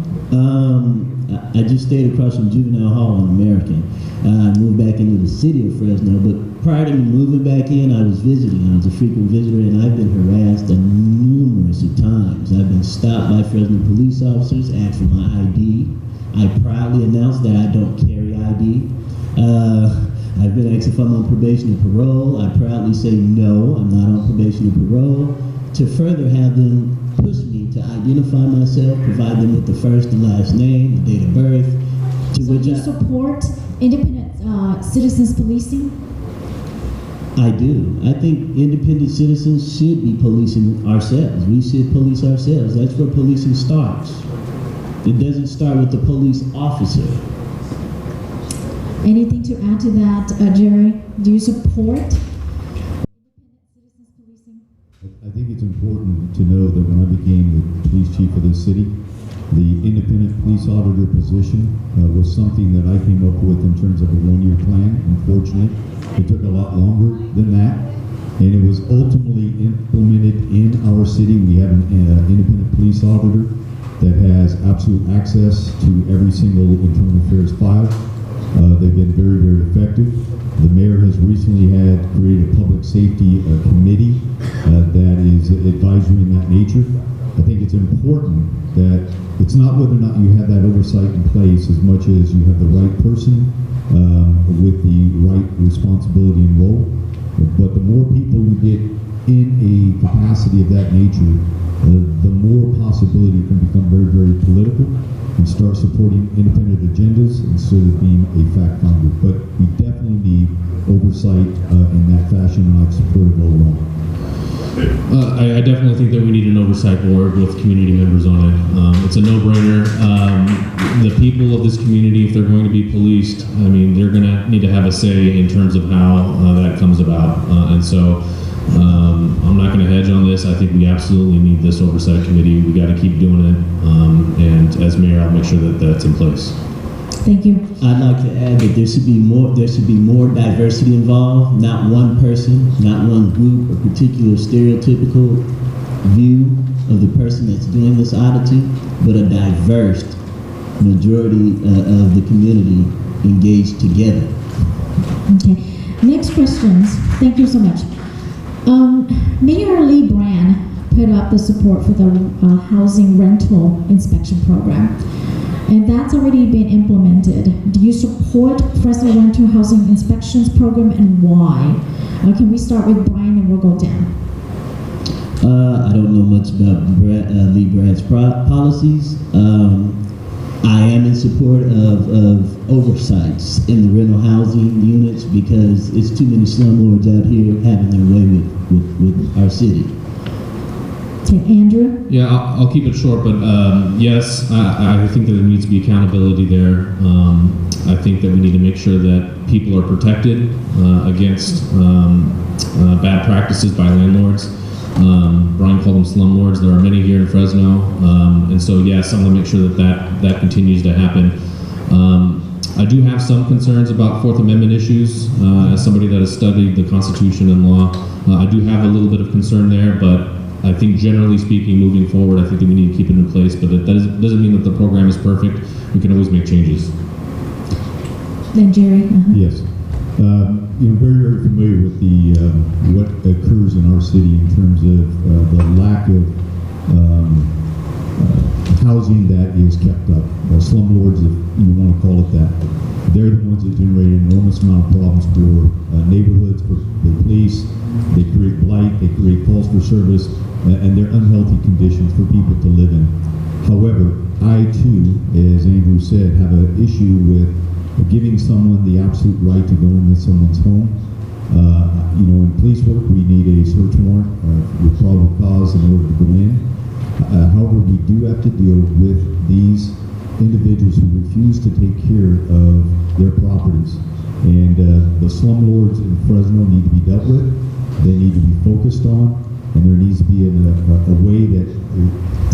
S11: I just stayed across from Juvenile Hall on American. I moved back into the city of Fresno, but prior to me moving back in, I was visiting. I was a frequent visitor, and I've been harassed numerous of times. I've been stopped by Fresno police officers, asked for my ID. I proudly announce that I don't carry ID. I've been asked if I'm on probation or parole. I proudly say no, I'm not on probation or parole. To further have them push me to identify myself, provide them with the first and last name, the date of birth. To
S1: So
S11: which
S1: you support independent citizens policing?
S11: I do. I think independent citizens should be policing ourselves. We should police ourselves. That's where policing starts. It doesn't start with the police officer.
S1: Anything to add to that, Jerry? Do you support independent citizens policing?
S13: I think it's important to know that when I became the police chief of this city, the independent police auditor position was something that I came up with in terms of a one-year plan. Unfortunately, it took a lot longer than that, and it was ultimately implemented in our city. We have an independent police auditor that has absolute access to every single internal affairs file. They've been very, very effective. The mayor has recently created a public safety committee that is advisory in that nature. I think it's important that it's not whether or not you have that oversight in place as much as you have the right person with the right responsibility and role. But the more people you get in a capacity of that nature, the more possibility it can become very, very political and start supporting independent agendas instead of being a fact finder. But we definitely need oversight in that fashion, and I've supported all along.
S12: I definitely think that we need an oversight board with community members on it. It's a no-brainer. The people of this community, if they're going to be policed, I mean, they're going to need to have a say in terms of how that comes about. And so I'm not going to hedge on this. I think we absolutely need this oversight committee. We got to keep doing it. And as mayor, I'll make sure that that's in place.
S1: Thank you.
S11: I'd like to add that there should be more diversity involved, not one person, not one group, or particular stereotypical view of the person that's doing this oddity, but a diverse majority of the community engaged together.
S1: Okay. Next questions. Thank you so much. Mayor Lee Brand put up the support for the housing rental inspection program, and that's already been implemented. Do you support Fresno Rental Housing Inspections Program, and why? Can we start with Brian and we'll go down?
S11: I don't know much about Lee Brand's policies. I am in support of oversights in the rental housing units because it's too many slumlords out here having their way with our city.
S1: Okay, Andrew?
S12: Yeah, I'll keep it short, but yes, I think that there needs to be accountability there. I think that we need to make sure that people are protected against bad practices by landlords. Brian called them slumlords. There are many here in Fresno, and so yes, I'm going to make sure that continues to happen. I do have some concerns about Fourth Amendment issues. As somebody that has studied the Constitution and law, I do have a little bit of concern there, but I think generally speaking, moving forward, I think that we need to keep it in place, but it doesn't mean that the program is perfect. We can always make changes.
S1: Then Jerry?
S13: Yes. Very, very familiar with what occurs in our city in terms of the lack of housing that is kept up. Slumlords, if you want to call it that. They're the ones that generate an enormous amount of problems for neighborhoods, for the police. They create blight, they create calls for service, and they're unhealthy conditions for people to live in. However, I too, as Andrew said, have an issue with giving someone the absolute right to go into someone's home. In police work, we need a search warrant with probable cause in order to go in. However, we do have to deal with these individuals who refuse to take care of their properties. And the slumlords in Fresno need to be dealt with. They need to be focused on, and there needs to be a way that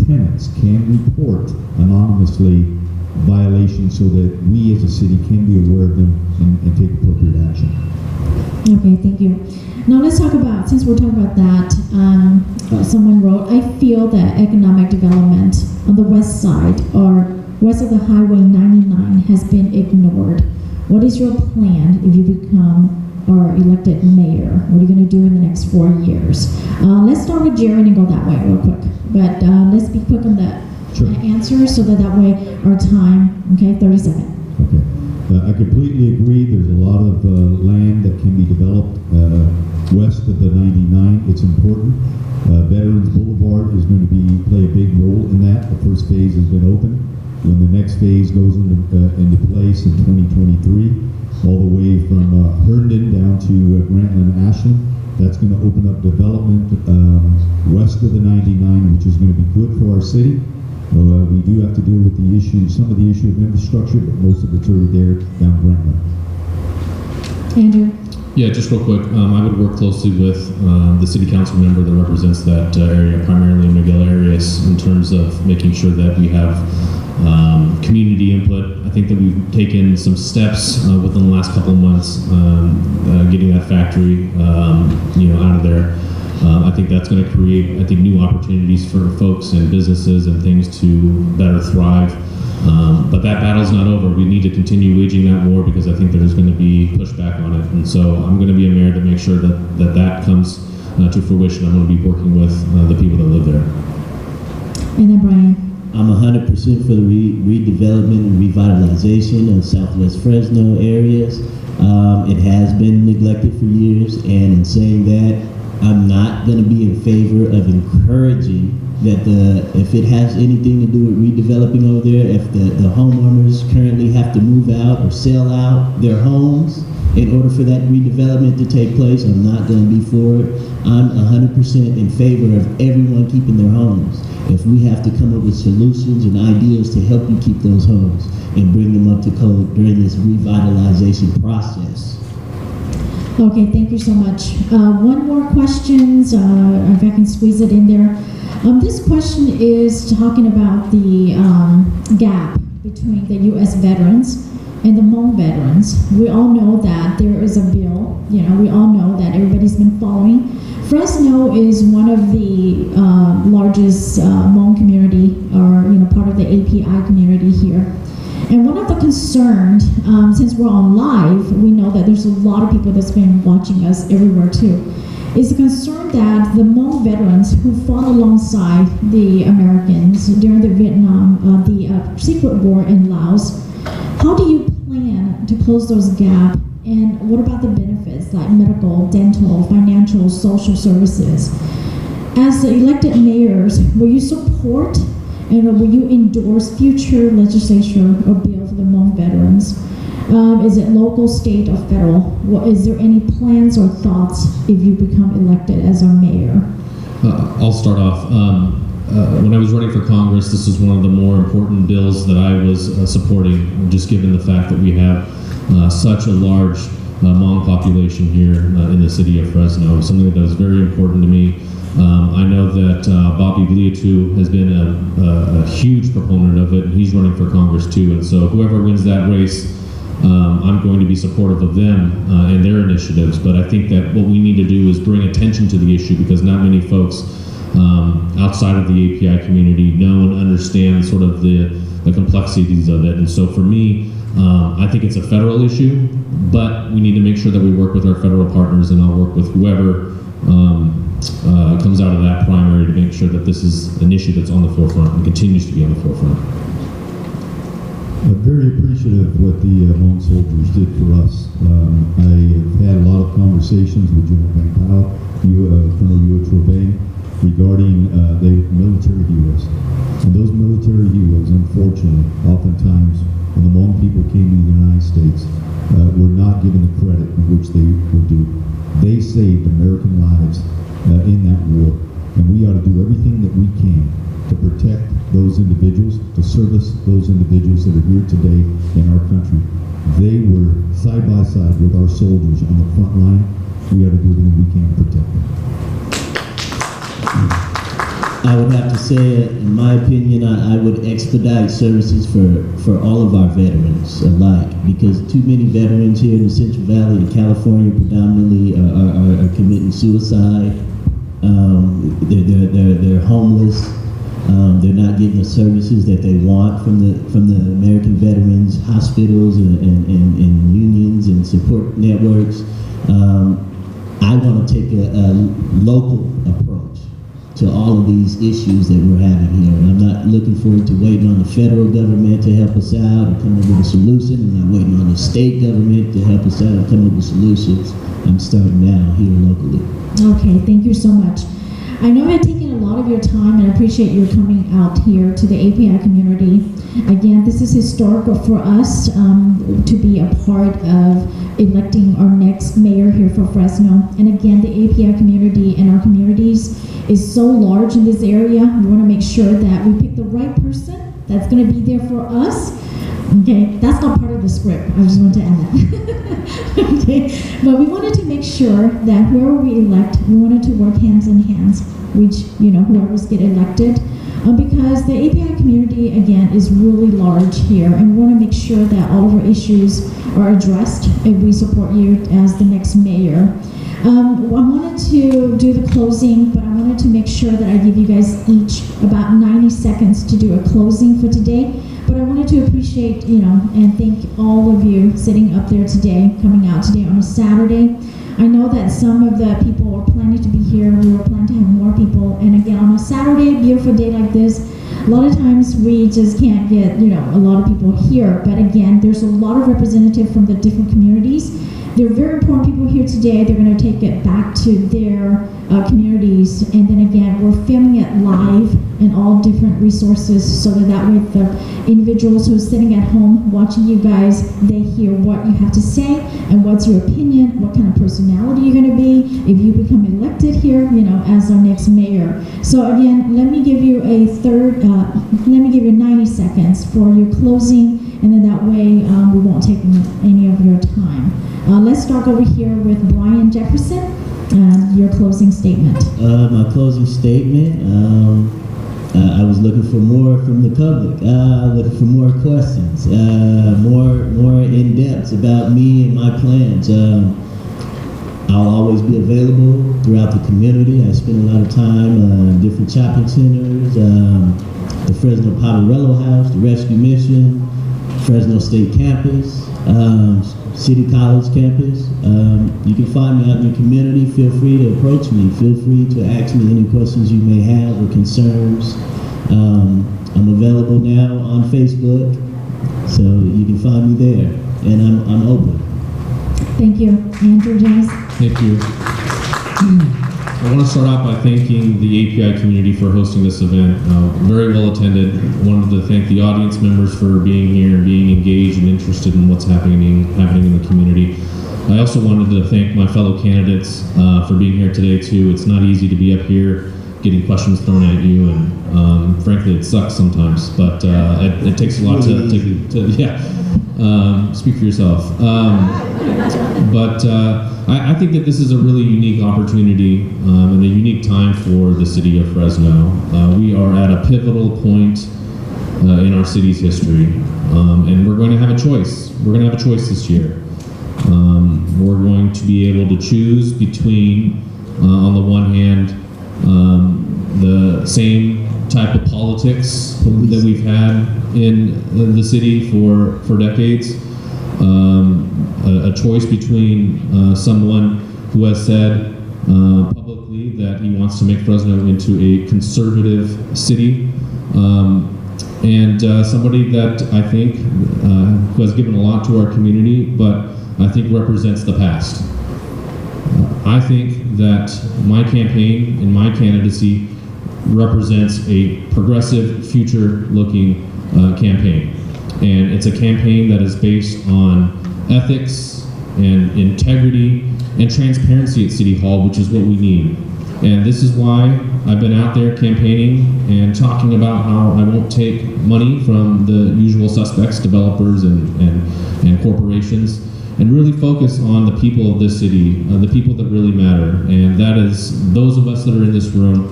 S13: tenants can report anonymously violations so that we as a city can be aware of them and take appropriate action.
S1: Okay, thank you. Now let's talk about, since we're talking about that, someone wrote, I feel that economic development on the west side or west of the Highway 99 has been ignored. What is your plan if you become or elected mayor? What are you going to do in the next 4 years? Let's start with Jared and go that way real quick. But let's be quick on the answer so that way our time, okay, 30 seconds.
S13: Okay. I completely agree. There's a lot of land that can be developed west of the 99. It's important. Veterans Boulevard is going to play a big role in that. The first phase has been opened. When the next phase goes into place in 2023, all the way from Herndon down to Grantland Ashland, that's going to open up development west of the 99, which is going to be good for our city. We do have to deal with the issue, some of the issue of infrastructure, but most of it's already there down Grantland.
S1: Andrew?
S12: Yeah, just real quick, I would work closely with the city council member that represents that area, primarily Miguel Arias, in terms of making sure that we have community input. I think that we've taken some steps within the last couple of months, getting that factory, out of there. I think that's going to create, new opportunities for folks and businesses and things to better thrive. But that battle's not over. We need to continue waging that war because I think there's going to be pushback on it. And so I'm going to be a mayor to make sure that comes to fruition. I'm going to be working with the people that live there.
S1: And then Brian.
S11: I'm 100% for the redevelopment and revitalization of Southwest Fresno areas. It has been neglected for years, and in saying that, I'm not going to be in favor of encouraging that if it has anything to do with redeveloping over there, if the homeowners currently have to move out or sell out their homes in order for that redevelopment to take place, I'm not going to be for it. I'm 100% in favor of everyone keeping their homes. If we have to come up with solutions and ideas to help you keep those homes and bring them up to code during this revitalization process.
S1: Okay, thank you so much. One more question, if I can squeeze it in there. This question is talking about the gap between the U.S. veterans and the Hmong veterans. We all know that there is a bill, we all know that everybody's been following. Fresno is one of the largest Hmong community, or part of the API community here. And one of the concerns, since we're on live, we know that there's a lot of people that's been watching us everywhere too, is the concern that the Hmong veterans who fought alongside the Americans during the the secret war in Laos, how do you plan to close those gaps? And what about the benefits like medical, dental, financial, social services? As the elected mayors, will you support and will you endorse future legislation or bill for the Hmong veterans? Is it local, state, or federal? Is there any plans or thoughts if you become elected as our mayor?
S12: I'll start off. When I was running for Congress, this is one of the more important bills that I was supporting, just given the fact that we have such a large Hmong population here in the city of Fresno, something that was very important to me. I know that Bobby Bliatu has been a huge proponent of it, and he's running for Congress too. And so whoever wins that race, I'm going to be supportive of them and their initiatives. But I think that what we need to do is bring attention to the issue, because not many folks outside of the API community know and understand sort of the complexities of it. And so for me, I think it's a federal issue, but we need to make sure that we work with our federal partners, and I'll work with whoever comes out of that primary to make sure that this is an issue that's on the forefront and continues to be on the forefront.
S13: I'm very appreciative of what the Hmong soldiers did for us. I have had a lot of conversations with General Bang Pao, Colonel Yu Trobang, regarding the military heroes. And those military heroes, unfortunately, oftentimes, when the Hmong people came to the United States, were not given the credit in which they were due. They saved American lives in that war, and we ought to do everything that we can to protect those individuals, to service those individuals that are here today in our country. They were side by side with our soldiers on the front line. We ought to do everything we can to protect them.
S11: I would have to say, in my opinion, I would expedite services for all of our veterans alike, because too many veterans here in the Central Valley in California predominantly are committing suicide. They're homeless. They're not getting the services that they want from the American veterans hospitals and unions and support networks. I want to take a local approach to all of these issues that we're having here. And I'm not looking forward to waiting on the federal government to help us out or come up with a solution. I'm not waiting on the state government to help us out and come up with solutions. I'm starting now here locally.
S1: Okay, thank you so much. I know I've taken a lot of your time, and I appreciate your coming out here to the API community. Again, this is historical for us to be a part of electing our next mayor here for Fresno. And again, the API community and our communities is so large in this area. We want to make sure that we pick the right person that's going to be there for us. Okay, that's not part of the script. I just want to add that. Okay, but we wanted to make sure that whoever we elect, we wanted to work hands in hands, which, whoever's get elected, because the API community, again, is really large here, and we want to make sure that all of our issues are addressed if we support you as the next mayor. I wanted to do the closing, but I wanted to make sure that I give you guys each about 90 seconds to do a closing for today. But I wanted to appreciate, and thank all of you sitting up there today, coming out today on a Saturday. I know that some of the people were planning to be here. We were planning to have more people. And again, on a Saturday, beautiful day like this, a lot of times we just can't get, a lot of people here. But again, there's a lot of representatives from the different communities. They're very important people here today. They're going to take it back to their communities. And then again, we're filming it live in all different resources so that way the individuals who are sitting at home watching you guys, they hear what you have to say and what's your opinion, what kind of personality you're going to be if you become elected here, as our next mayor. So again, let me give you 90 seconds for your closing, and then that way we won't take any of your time. Let's start over here with Brian Jefferson. Your closing statement.
S11: My closing statement, I was looking for more from the public, looking for more questions, more in-depth about me and my plans. I'll always be available throughout the community. I spend a lot of time in different shopping centers, the Fresno Poverello House, the Rescue Mission, Fresno State Campus, City College campus. You can find me out in your community. Feel free to approach me. Feel free to ask me any questions you may have or concerns. I'm available now on Facebook, so you can find me there, and I'm open.
S1: Thank you. Andrew Jazz.
S12: Thank you. I want to start off by thanking the API community for hosting this event. Very well attended. Wanted to thank the audience members for being here and being engaged and interested in what's happening in the community. I also wanted to thank my fellow candidates for being here today too. It's not easy to be up here getting questions thrown at you, and frankly it sucks sometimes, but it takes a lot to speak for yourself. I think that this is a really unique opportunity and a unique time for the city of Fresno. We are at a pivotal point in our city's history, and we're going to have a choice. We're going to have a choice this year. We're going to be able to choose between, on the one hand, the same type of politics that we've had in the city for decades. A choice between someone who has said publicly that he wants to make Fresno into a conservative city, and somebody that I think who has given a lot to our community, but I think represents the past. I think that my campaign and my candidacy represents a progressive, future-looking campaign. And it's a campaign that is based on ethics and integrity and transparency at City Hall, which is what we need. And this is why I've been out there campaigning and talking about how I won't take money from the usual suspects, developers and corporations, and really focus on the people of this city, the people that really matter. And that is those of us that are in this room,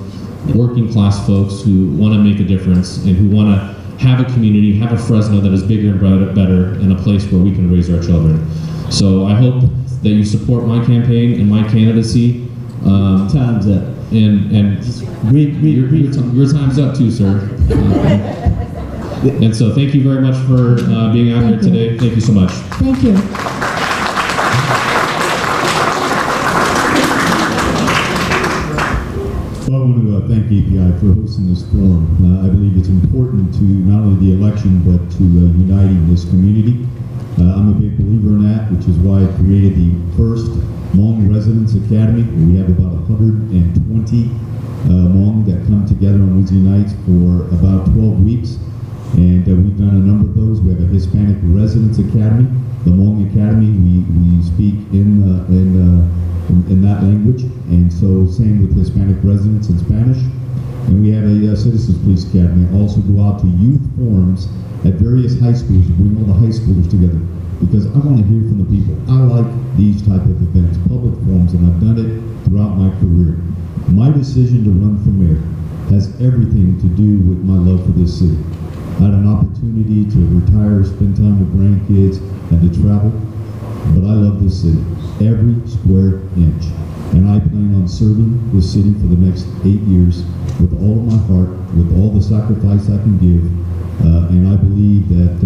S12: working class folks who want to make a difference and who want to have a community, have a Fresno that is bigger and better, and a place where we can raise our children. So I hope that you support my campaign and my candidacy.
S11: Time's up.
S12: And your time's up too, sir. And so thank you very much for being out here today. Thank you so much.
S1: Thank you.
S13: Well, I want to thank API for hosting this forum. I believe it's important to not only the election, but to uniting this community. I'm a big believer in that, which is why I created the first Hmong Residence Academy. We have about 120 Hmong that come together on Wednesday nights for about 12 weeks. And we've done a number of those. We have a Hispanic Residence Academy, the Hmong Academy. We speak in that language. And so same with Hispanic residents in Spanish. And we have a Citizens Police Academy. I also go out to youth forums at various high schools to bring all the high schoolers together, because I want to hear from the people. I like these type of events, public forums, and I've done it throughout my career. My decision to run for mayor has everything to do with my love for this city. I had an opportunity to retire, spend time with grandkids, and to travel, but I love this city, every square inch. And I plan on serving this city for the next 8 years with all of my heart, with all the sacrifice I can give. And I believe that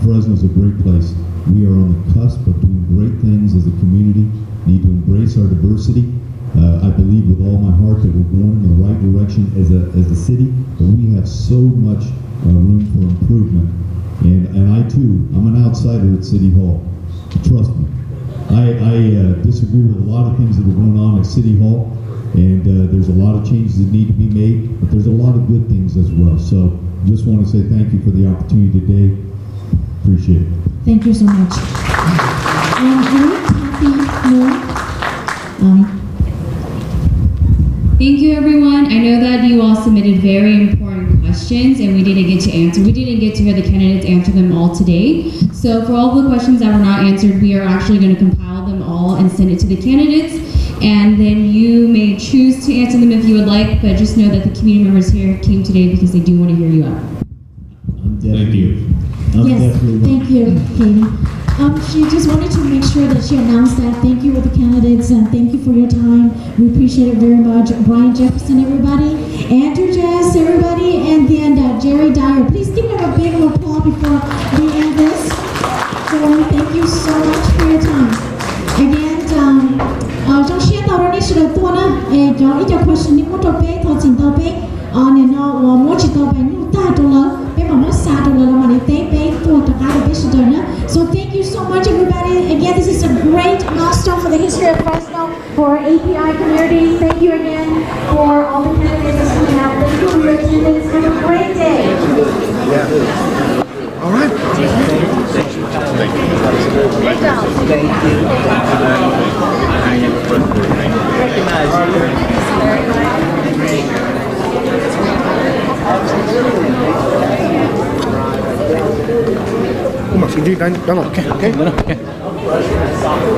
S13: Fresno is a great place. We are on the cusp of doing great things as a community, need to embrace our diversity. I believe with all my heart that we're going in the right direction as a city, but we have so much room for improvement. And I too, I'm an outsider at City Hall. Trust me. I disagree with a lot of things that are going on at City Hall, and there's a lot of changes that need to be made, but there's a lot of good things as well. So just want to say thank you for the opportunity today. Appreciate it.
S1: Thank you so much.
S4: Thank you, everyone. I know that you all submitted very important questions and we didn't get to answer. We didn't get to hear the candidates answer them all today. So for all the questions that were not answered, we are actually going to compile them all and send it to the candidates. And then you may choose to answer them if you would like, but just know that the community members here came today because they do want to hear you out.
S12: Thank you.
S1: Yes, thank you, Katie. She just wanted to make sure that she announced that. Thank you with the candidates and thank you for your time. We appreciate it very much. Brian Jefferson, everybody. Andrew Jess, everybody. And then Jerry Dyer. Please give him a big applause before we end this. So thank you so much for your time. Again, trong xe tàu ra đi sự đầu tuần á, cho ít cho question đi mua đồ bé, thọ chỉnh tàu bé, nên nó mua chỉ tàu bé nụ ta đồ lớn, bé mà nó xa đồ lớn mà đi té bé tuần cho cả đồ bé sự đời nữa. So thank you so much, everybody. Again, this is a great milestone for the history of Fresno, for API community. Thank you again for all the candidates coming out. Thank you for your attendance. Have a great day.
S14: All right. Thank you.
S1: Great job.
S14: Thank you. Ủa mà xin đi đánh đó là ok.